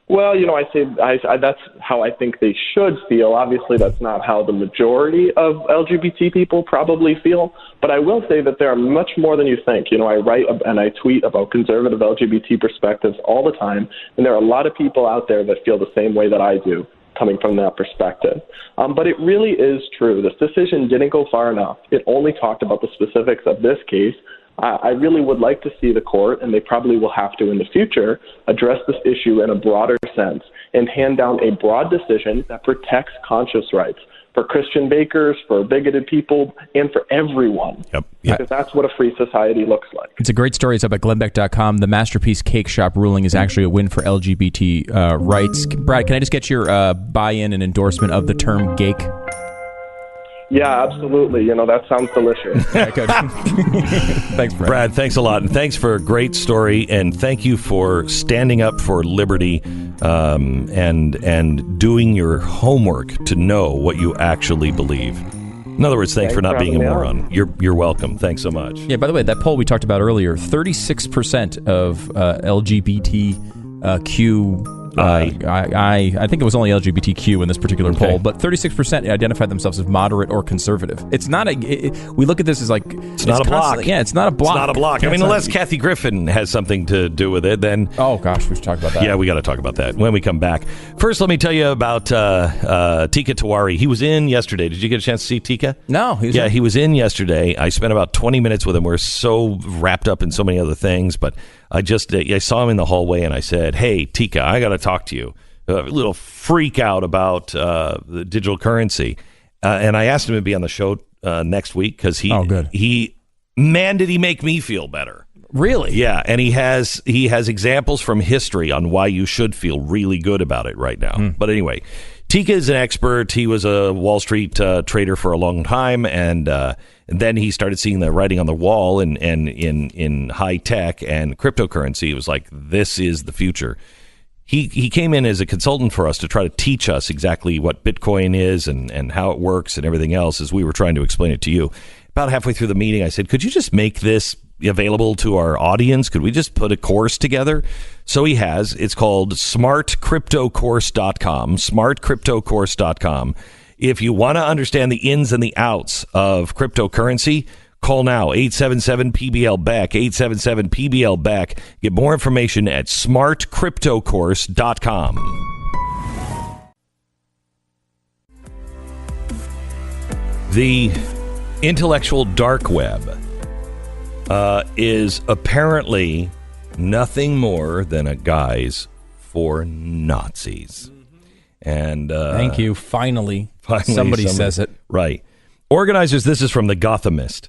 Well, I say that's how I think they should feel. Obviously, that's not how the majority of LGBT people probably feel. But I will say that there are much more than you think. I write and I tweet about conservative LGBT perspectives all the time. And there are a lot of people out there that feel the same way that I do, coming from that perspective. But it really is true. This decision didn't go far enough. It only talked about the specifics of this case. I really would like to see the court, and they probably will have to in the future, address this issue in a broader sense and hand down a broad decision that protects conscience rights for Christian bakers, for bigoted people, and for everyone. Because that's what a free society looks like. It's a great story. It's up at glenbeck.com. The Masterpiece Cake Shop ruling is actually a win for LGBT rights. Brad, can I just get your buy-in and endorsement of the term gake? Yeah, absolutely. That sounds delicious. Thanks, Brad. Brad, thanks a lot. And thanks for a great story. And thank you for standing up for liberty and doing your homework to know what you actually believe. In other words, thanks for not being a moron. You're welcome. Thanks so much. Yeah, by the way, that poll we talked about earlier, 36% of LGBTQ I think it was only LGBTQ in this particular poll, but 36% identified themselves as moderate or conservative. It's not we look at this as like it's not a block. Yeah, it's not a block. It's not a block. I mean, unless Kathy Griffin has something to do with it, then oh gosh, we should talk about that. Yeah, we got to talk about that when we come back. First, let me tell you about Tika Tiwari. He was in yesterday. Did you get a chance to see Tika? No. He was in yesterday. I spent about 20 minutes with him. We're so wrapped up in so many other things, but I saw him in the hallway and I said, "Hey, Tika, I got to talk to you." A little freak out about the digital currency, and I asked him to be on the show next week because did he make me feel better? Really? Yeah, and he has examples from history on why you should feel really good about it right now. But anyway, Tika is an expert. He was a Wall Street trader for a long time, and then he started seeing the writing on the wall and in high tech and cryptocurrency. It was like, this is the future. He came in as a consultant for us to try to teach us exactly what Bitcoin is and how it works and everything else as we were trying to explain it to you. About halfway through the meeting, I said, could you just make this available to our audience? Could we just put a course together? So he has. It's called smartcryptocourse.com, smartcryptocourse.com. If you want to understand the ins and the outs of cryptocurrency, call now, 877-PBL-BECK, 877-PBL-BECK. Get more information at smartcryptocourse.com. The intellectual dark web is apparently nothing more than a guise for Nazis. And thank you. Finally somebody says it. Right. Organizers, this is from the Gothamist.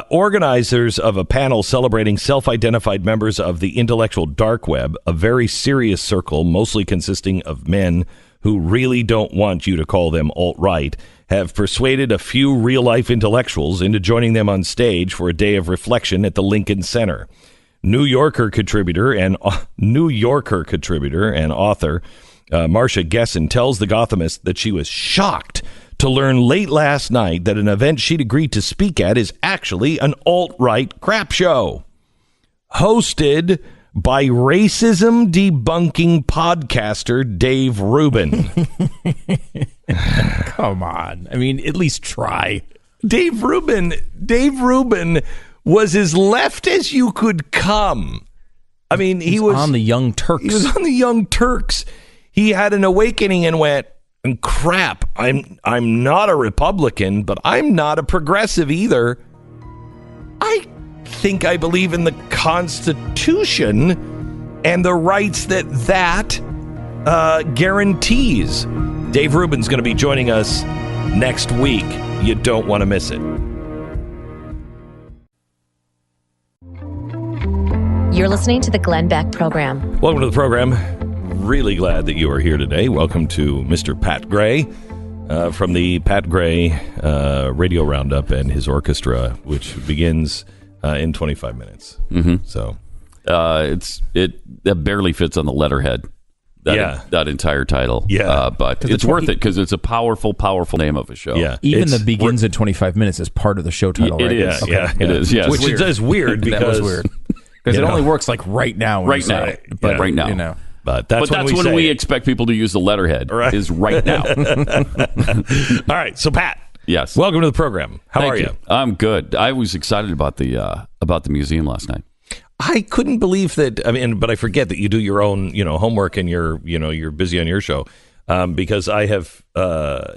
Organizers of a panel celebrating self-identified members of the intellectual dark web, a very serious circle mostly consisting of men who really don't want you to call them alt-right, have persuaded a few real-life intellectuals into joining them on stage for a day of reflection at the Lincoln Center. New Yorker contributor and author Marcia Gesson tells the Gothamist that she was shocked to learn late last night that an event she'd agreed to speak at is actually an alt-right crap show hosted by racism debunking podcaster Dave Rubin. Come on. I mean, at least try. Dave Rubin was as left as you could come. I mean, he was on the Young Turks. He was on the Young Turks. He had an awakening and went, crap, I'm not a Republican, but I'm not a progressive either. I think I believe in the Constitution and the rights that guarantees. Dave Rubin's going to be joining us next week. You don't want to miss it. You're listening to the Glenn Beck Program. Welcome to the program. Really glad that you are here today. Welcome to Mr. Pat Gray from the Pat Gray Radio Roundup and his orchestra, which begins in 25 minutes. Mm-hmm. So it barely fits on the letterhead. That entire title. Yeah, but it's worth it because it's a powerful name of a show. Yeah, even the begins at 25 minutes is part of the show title. It right? is. Okay. Yeah, it is. Yes, which is weird because that was weird because it only works like right now. Right now, but right now. You know. But that's when we expect people to use the letterhead. Right. Is right now. All right, so Pat. Yes. Welcome to the program. How are you? I'm good. I was excited about the museum last night. I couldn't believe that. I mean, but I forget that you do your own, homework and you're busy on your show. Because I have,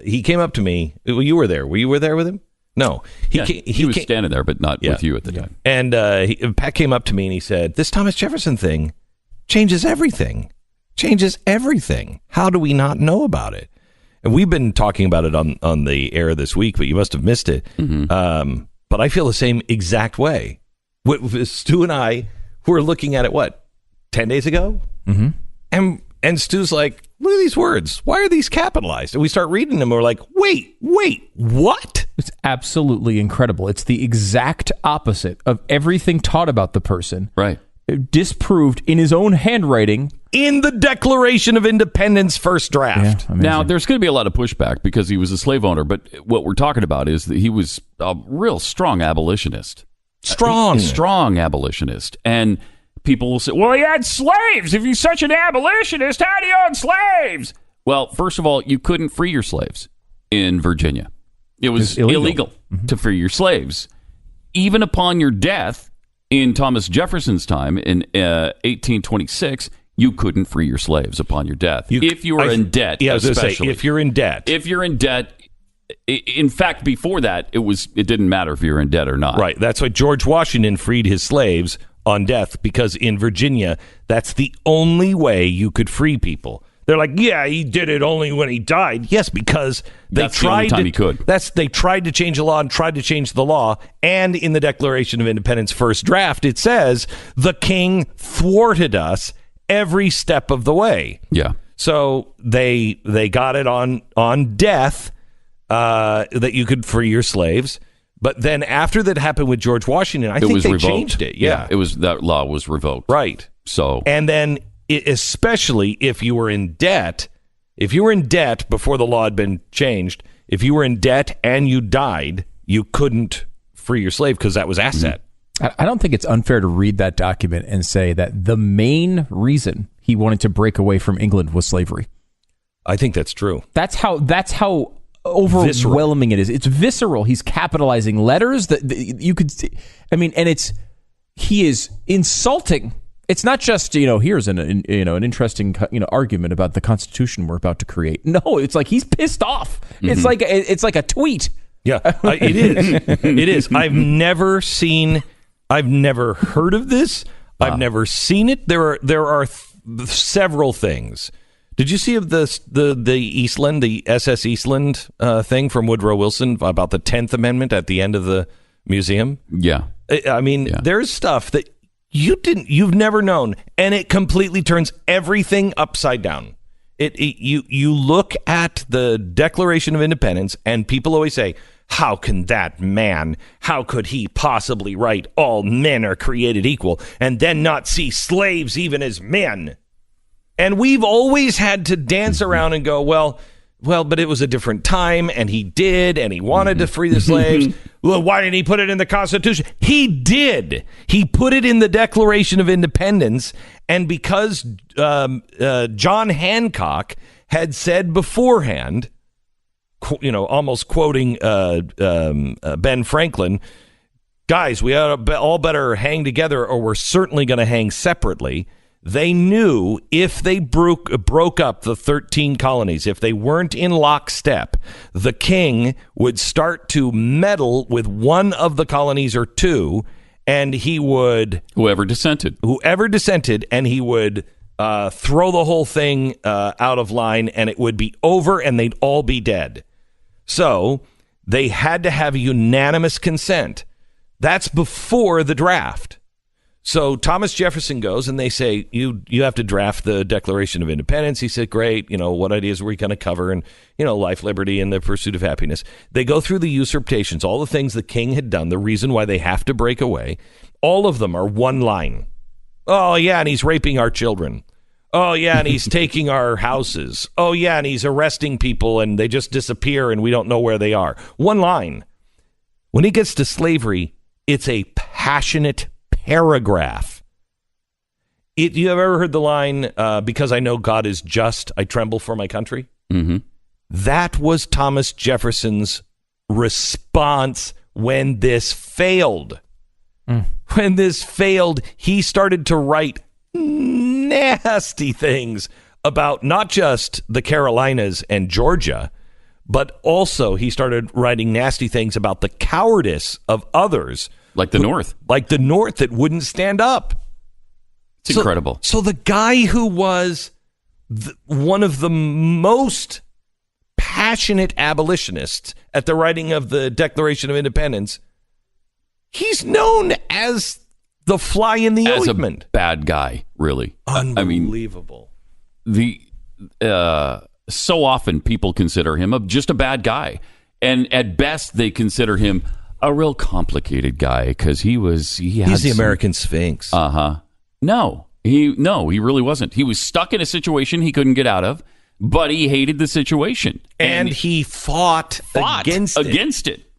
he came up to me. Well, you were there. Were you there with him? No, he was standing there, but not with you at the time. And Pat came up to me and he said, "This Thomas Jefferson thing changes everything. Changes everything. How do we not know about it?" And we've been talking about it on the air this week, but you must have missed it. Mm-hmm. But I feel the same exact way. Stu and I were looking at it, 10 days ago? Mm-hmm. And Stu's like, look at these words. Why are these capitalized? And we start reading them. And we're like, wait, what? It's absolutely incredible. It's the exact opposite of everything taught about the person. Right. Disproved in his own handwriting. In the Declaration of Independence first draft. Yeah, now, there's going to be a lot of pushback because he was a slave owner. But what we're talking about is that he was a real strong abolitionist. Strong abolitionist. And people will say, well, he had slaves. If he's such an abolitionist, how do you own slaves? Well, first of all, you couldn't free your slaves in Virginia. It was illegal to free your slaves. Even upon your death in Thomas Jefferson's time in 1826, you couldn't free your slaves upon your death. If you were in debt, yeah, I was especially. going to say, if you're in debt. If you're in debt, in fact, before that, it didn't matter if you were in debt or not. Right. That's why George Washington freed his slaves on death, because in Virginia, that's the only way you could free people. They're like, yeah, he did it only when he died. Yes, because that's the only time he could. They tried to change the law and tried to change the law. And in the Declaration of Independence first draft, it says the king thwarted us every step of the way. Yeah. So they got it on death that you could free your slaves. But then after that happened with George Washington, I think they changed it. Yeah. That law was revoked. Right. So and then especially if you were in debt, before the law had been changed, if you were in debt and you died, you couldn't free your slave because that was asset. I don't think it's unfair to read that document and say that the main reason he wanted to break away from England was slavery. I think that's true. That's how overwhelming it is. It's visceral. He's capitalizing letters that you could see. I mean, and he is insulting. It's not just, here's an interesting, argument about the Constitution we're about to create. No, it's like he's pissed off. Mm-hmm. It's like a tweet. Yeah, it is. It is. I've never heard of this. I've never seen it. There are several things. Did you see of the Eastland, the SS Eastland thing from Woodrow Wilson about the 10th Amendment at the end of the museum? Yeah. I mean, there's stuff that you've never known, and it completely turns everything upside down. You look at the Declaration of Independence, and people always say, how could he possibly write all men are created equal and then not see slaves even as men? And we've always had to dance around and go, well, but it was a different time, and he wanted to free the slaves. Well, why didn't he put it in the Constitution? He did. He put it in the Declaration of Independence, and because John Hancock had said beforehand, almost quoting Ben Franklin, guys, we all better hang together or we're certainly going to hang separately. They knew if they broke up the 13 colonies, if they weren't in lockstep, the king would start to meddle with one of the colonies or two, and he would... Whoever dissented, and he would throw the whole thing out of line, and it would be over, and they'd all be dead. So they had to have unanimous consent. That's before the draft. So Thomas Jefferson goes and they say, you have to draft the Declaration of Independence. He said, great. What ideas are we going to cover? And, life, liberty, and the pursuit of happiness. They go through the usurpations, all the things the king had done, the reason why they have to break away. All of them are one line. Oh, yeah, and he's raping our children. Oh, yeah, and he's taking our houses. Oh, yeah, and he's arresting people and they just disappear and we don't know where they are. One line. When he gets to slavery, it's a passionate paragraph. You have ever heard the line, because I know God is just, I tremble for my country? Mm-hmm. That was Thomas Jefferson's response when this failed. When this failed, he started to write nasty things about not just the Carolinas and Georgia, but also he started writing nasty things about the cowardice of others. Like the North. Like the North that wouldn't stand up. It's incredible. So the guy who was one of the most passionate abolitionists at the writing of the Declaration of Independence, he's known as the fly in the ointment. As a bad guy, really. Unbelievable. So often people consider him just a bad guy. And at best, they consider him a real complicated guy because he's the American Sphinx. No, he really wasn't. He was stuck in a situation he couldn't get out of, but he hated the situation and he fought against it.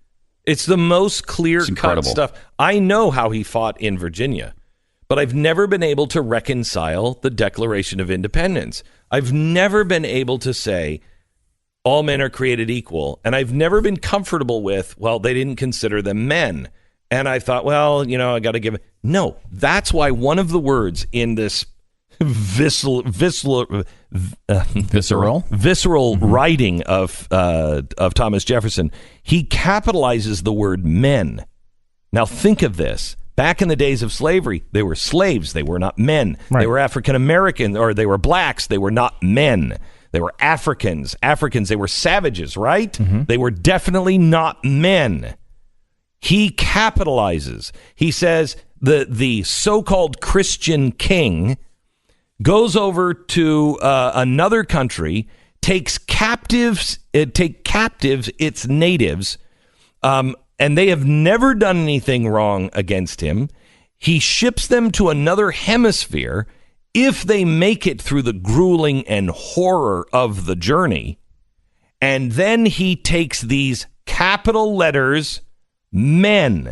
It's the most clear-cut stuff. I know how he fought in Virginia, but I've never been able to reconcile the Declaration of Independence. I've never been able to say all men are created equal. And I've never been comfortable with, well, they didn't consider them men. And I thought, well, I got to give it. No, that's why one of the words in this visceral writing of Thomas Jefferson, he capitalizes the word men. Now think of this. Back in the days of slavery, they were slaves. They were not men. Right. They were African American, or they were blacks. They were not men. They were Africans. They were savages, right? Mm-hmm. They were definitely not men. He capitalizes. He says the so-called Christian king goes over to another country, takes captives its natives, and they have never done anything wrong against him. He ships them to another hemisphere. If they make it through the grueling and horror of the journey, and then he takes these capital letters, men,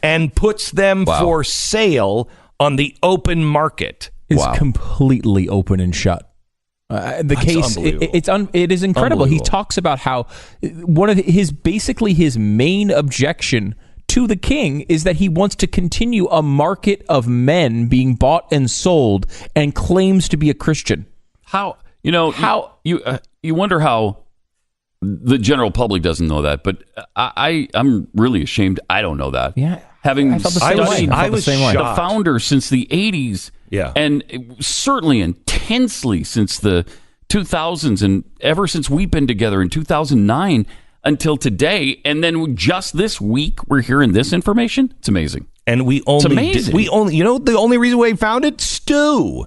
and puts them for sale on the open market. Is completely open and shut. The case, it is incredible. He talks about how one of his main objection to the king is that he wants to continue a market of men being bought and sold, and claims to be a Christian. You wonder how the general public doesn't know that, but I'm really ashamed I don't know that. Yeah, having studied the founder since the 80s, and certainly intensely since the 2000s, and ever since we've been together in 2009 until today, and then just this week we're hearing this information. It's amazing. And the only reason we found it, Stu.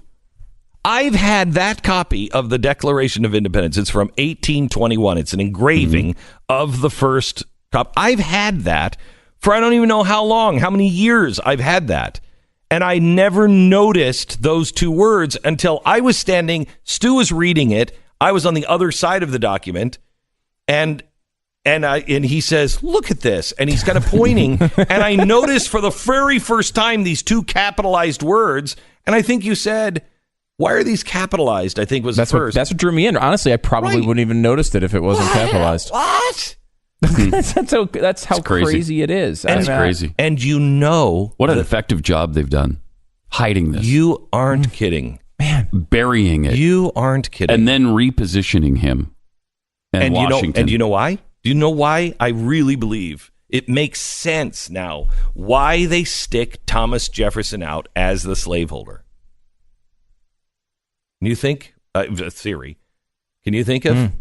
I've had that copy of the Declaration of Independence. It's from 1821. It's an engraving of the first copy. I've had that for I don't even know how long, how many years I've had that. And I never noticed those two words until I was standing, Stu was reading it, I was on the other side of the document, and he says, look at this. And he's kind of pointing. And I noticed for the very first time these two capitalized words. And I think you said, why are these capitalized? I think was that's the first. That's what drew me in. Honestly, I probably wouldn't even noticed it if it wasn't capitalized. What? That's how crazy it is. That's crazy. And you know, what an effective job they've done hiding this. You aren't kidding, man. Burying it. You aren't kidding, and then repositioning him. And Washington. You know why? Do you know why? I really believe it makes sense now why they stick Thomas Jefferson out as the slaveholder. Can you think? A theory. Can you think of?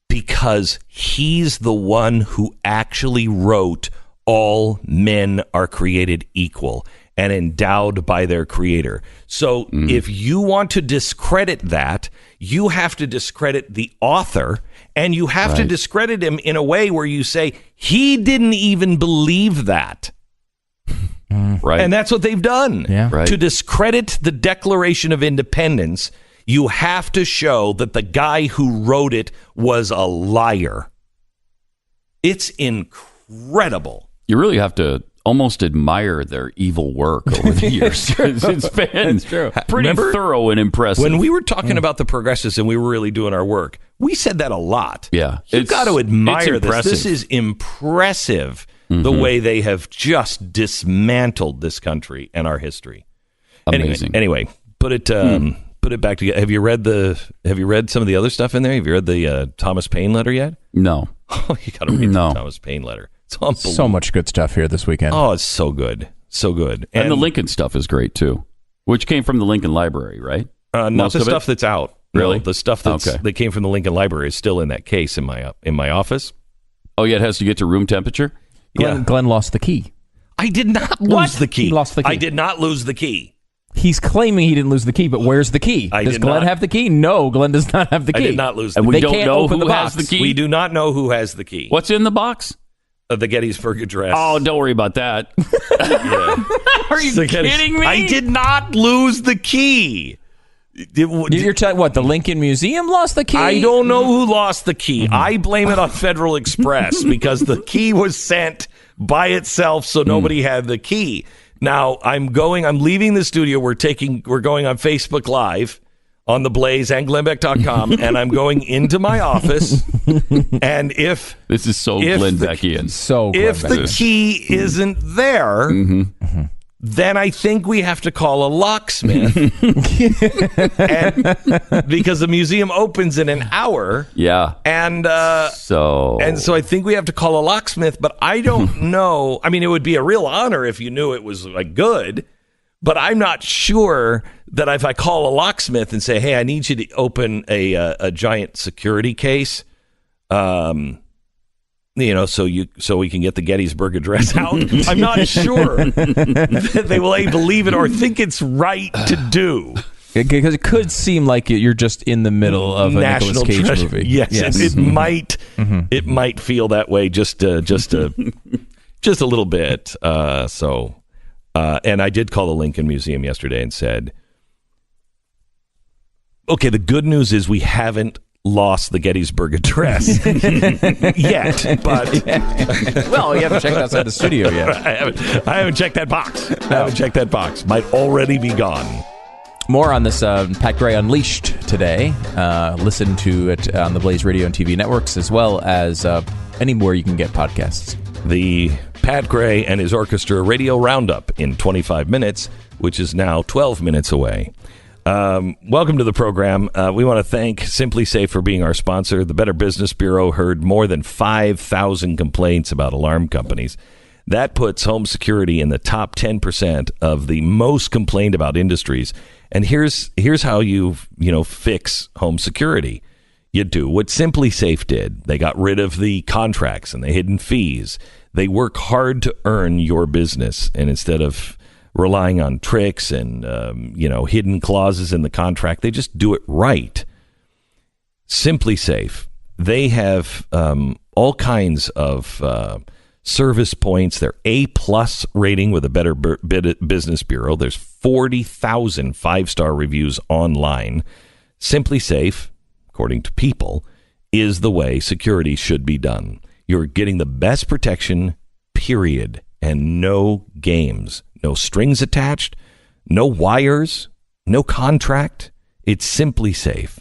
Because he's the one who actually wrote all men are created equal and endowed by their creator. So if you want to discredit that, you have to discredit the author, and you have to discredit him in a way where you say he didn't even believe that. Right. And that's what they've done. Yeah. Right. To discredit the Declaration of Independence, you have to show that the guy who wrote it was a liar. It's incredible. You really have to almost admire their evil work over the years. It's been pretty thorough and impressive. When we were talking about the progressives and we were really doing our work, we said that a lot. Yeah. You've got to admire this. This is impressive, the way they have just dismantled this country and our history. Amazing. Anyway, put it back together. Have you read some of the other stuff in there? Have you read the Thomas Paine letter yet? No. Oh, you got to read the Thomas Paine letter. It's unbelievable. So much good stuff here this weekend. Oh, it's so good. So good. And the Lincoln stuff is great, too, which came from the Lincoln Library, right? Not the stuff that's out. Really? No, the stuff that came from the Lincoln Library is still in that case in my office. Oh, yeah, it has to get to room temperature? Glenn lost the key. I did not lose the key. He lost the key. I did not lose the key. He's claiming he didn't lose the key, but where's the key? Does Glenn have the key? No, Glenn does not have the key. I did not lose the key. And we don't know who has the key? We do not know who has the key. What's in the box? The Gettysburg Address. Oh, don't worry about that. Are you kidding me? I did not lose the key. You're telling what? The Lincoln Museum lost the key? I don't know who lost the key. I blame it on Federal Express because the key was sent by itself, so nobody had the key. Now I'm leaving the studio. We're going on Facebook Live on the Blaze and GlennBeck.com, and I'm going into my office. And if this is so Glenn Beckian, if the key isn't there, then I think we have to call a locksmith, because the museum opens in an hour. Yeah, and so I think we have to call a locksmith. But I don't know. I mean, it would be a real honor if you knew it was like good. But I'm not sure that if I call a locksmith and say, "Hey, I need you to open a giant security case," so we can get the Gettysburg Address out. I'm not sure that they will believe it or think it's right to do. Because it could seem like you're just in the middle of a Nicolas Cage movie. Yes. It might. It might feel that way just a little bit. And I did call the Lincoln Museum yesterday and said, okay, the good news is we haven't lost the Gettysburg Address yet, but well, you haven't checked outside the studio yet. I haven't checked that box. Might already be gone. More on this Pat Gray Unleashed today. Listen to it on the Blaze Radio and TV networks, as well as anywhere you can get podcasts. The Pat Gray and his orchestra radio roundup in 25 minutes, which is now 12 minutes away. Welcome to the program. We want to thank Simply Safe for being our sponsor. The Better Business Bureau heard more than 5,000 complaints about alarm companies. That puts home security in the top 10% of the most complained about industries. And here's how you fix home security. You do what Simply Safe did. They got rid of the contracts and the hidden fees. They work hard to earn your business, and instead of relying on tricks and hidden clauses in the contract, they just do it right. Simply Safe. They have all kinds of service points. They're A+ rating with a Better Business Bureau. There's 40,000 5-star reviews online. Simply Safe, according to People, is the way security should be done. You're getting the best protection, period, and no games. No strings attached, no wires, no contract. It's Simply Safe.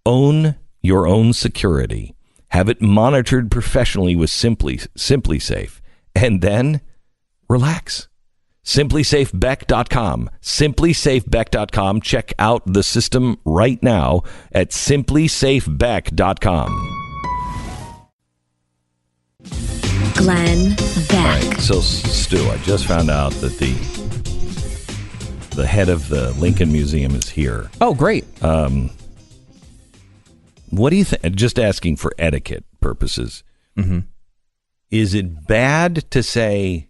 Own your own security. Have it monitored professionally with Simply Safe, and then relax. SimplySafeBeck.com. SimplySafeBeck.com. Check out the system right now at SimplySafeBeck.com. Glenn Beck. All right, so Stu, I just found out that the head of the Lincoln Museum is here. Oh, great. What do you think? Just asking for etiquette purposes. Mm-hmm. Is it bad to say,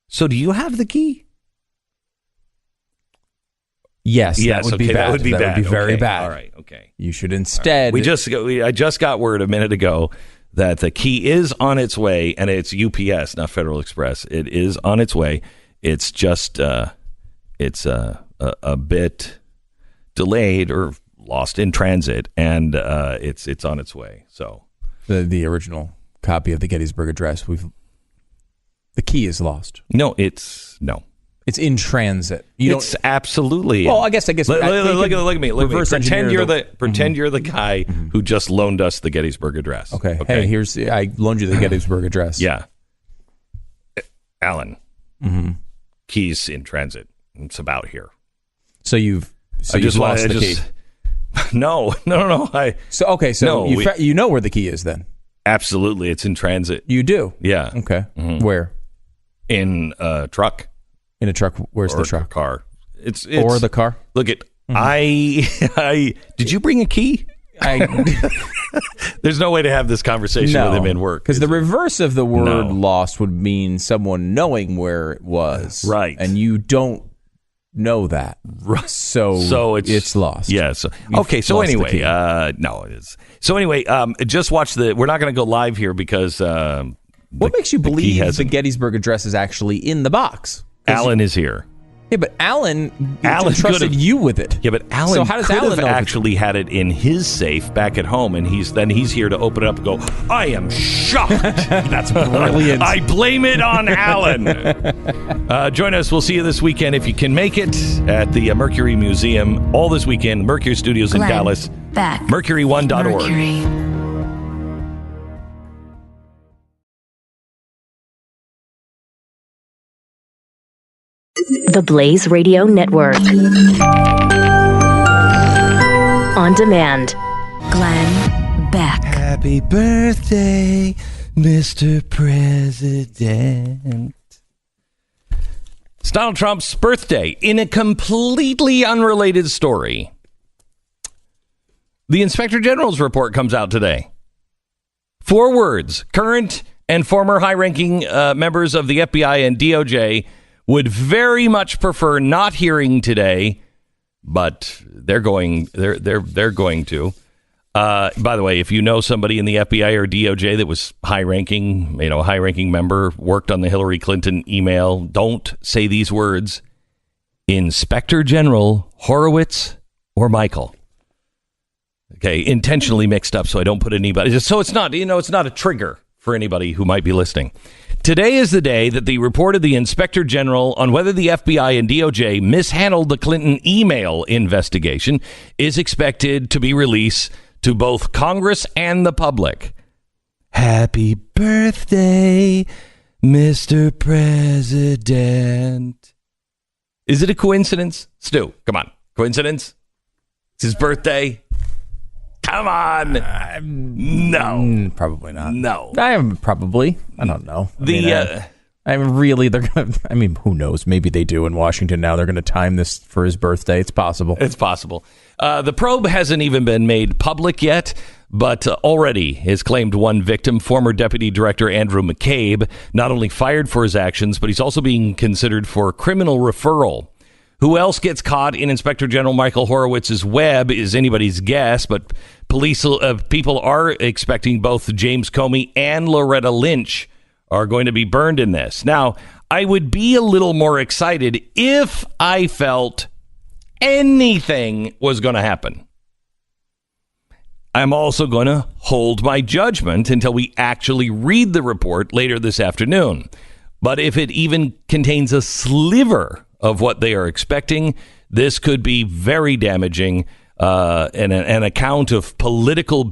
so do you have the key? Yes, that would be bad. That would be bad. That would be very bad. All right, okay. You should instead... I just got word a minute ago that the key is on its way, and it's UPS, not Federal Express. It is on its way. It's just it's a bit delayed or lost in transit, and it's on its way. So the original copy of the Gettysburg Address, the key is lost. No. It's in transit. It's absolutely. Well, I guess. Look at me. Pretend you're the guy Mm-hmm. who just loaned us the Gettysburg Address. Okay. Hey, I loaned you the Gettysburg Address. Yeah. Alan. Mm-hmm. Keys in transit. It's about here. So you've lost the key. No. You know where the key is then? Absolutely, it's in transit. You do? Yeah. Okay. Mm-hmm. Where? In a truck. In a truck. Where's the truck? Car. It's or the car. Look at I. Did you bring a key? There's no way to have this conversation with him in work. Because the reverse of the word lost would mean someone knowing where it was. Right. And you don't know that. Right. So it's lost. Yeah. So anyway, no, it is. So anyway, just watch we're not going to go live here because what makes you believe the Gettysburg Address is actually in the box? Alan is here. Yeah, but Alan trusted you with it. Yeah, but Alan so how does Alan know actually had it in his safe back at home, and he's here to open it up and go, I am shocked. That's brilliant. I blame it on Alan. Join us. We'll see you this weekend if you can make it at the Mercury Museum all this weekend. Mercury Studios in Dallas. Beck. Mercury1.org. Mercury. The Blaze Radio Network. On demand. Glenn Beck. Happy birthday, Mr. President. It's Donald Trump's birthday. In a completely unrelated story, the Inspector General's report comes out today. 4 words. Current and former high-ranking members of the FBI and DOJ would very much prefer not hearing today, but they're going to. By the way, if you know somebody in the FBI or DOJ that was high-ranking member, worked on the Hillary Clinton email, don't say these words: Inspector General Horowitz or Michael. Okay, intentionally mixed up so I don't put anybody. So it's not a trigger for anybody who might be listening. Today is the day that the report of the Inspector General on whether the FBI and DOJ mishandled the Clinton email investigation is expected to be released to both Congress and the public. Happy birthday, Mr. President. Is it a coincidence? Stu, come on. Coincidence? It's his birthday? Come on. No. Probably not. No. I don't know. They're going to, who knows? Maybe they do in Washington now. They're going to time this for his birthday. It's possible. It's possible. The probe hasn't even been made public yet, but already has claimed one victim, former Deputy Director Andrew McCabe, not only fired for his actions, but he's also being considered for criminal referral. Who else gets caught in Inspector General Michael Horowitz's web is anybody's guess, but people are expecting both James Comey and Loretta Lynch are going to be burned in this. Now, I would be a little more excited if I felt anything was going to happen. I'm also going to hold my judgment until we actually read the report later this afternoon. But if it even contains a sliver of what they are expecting, this could be very damaging, and an account of political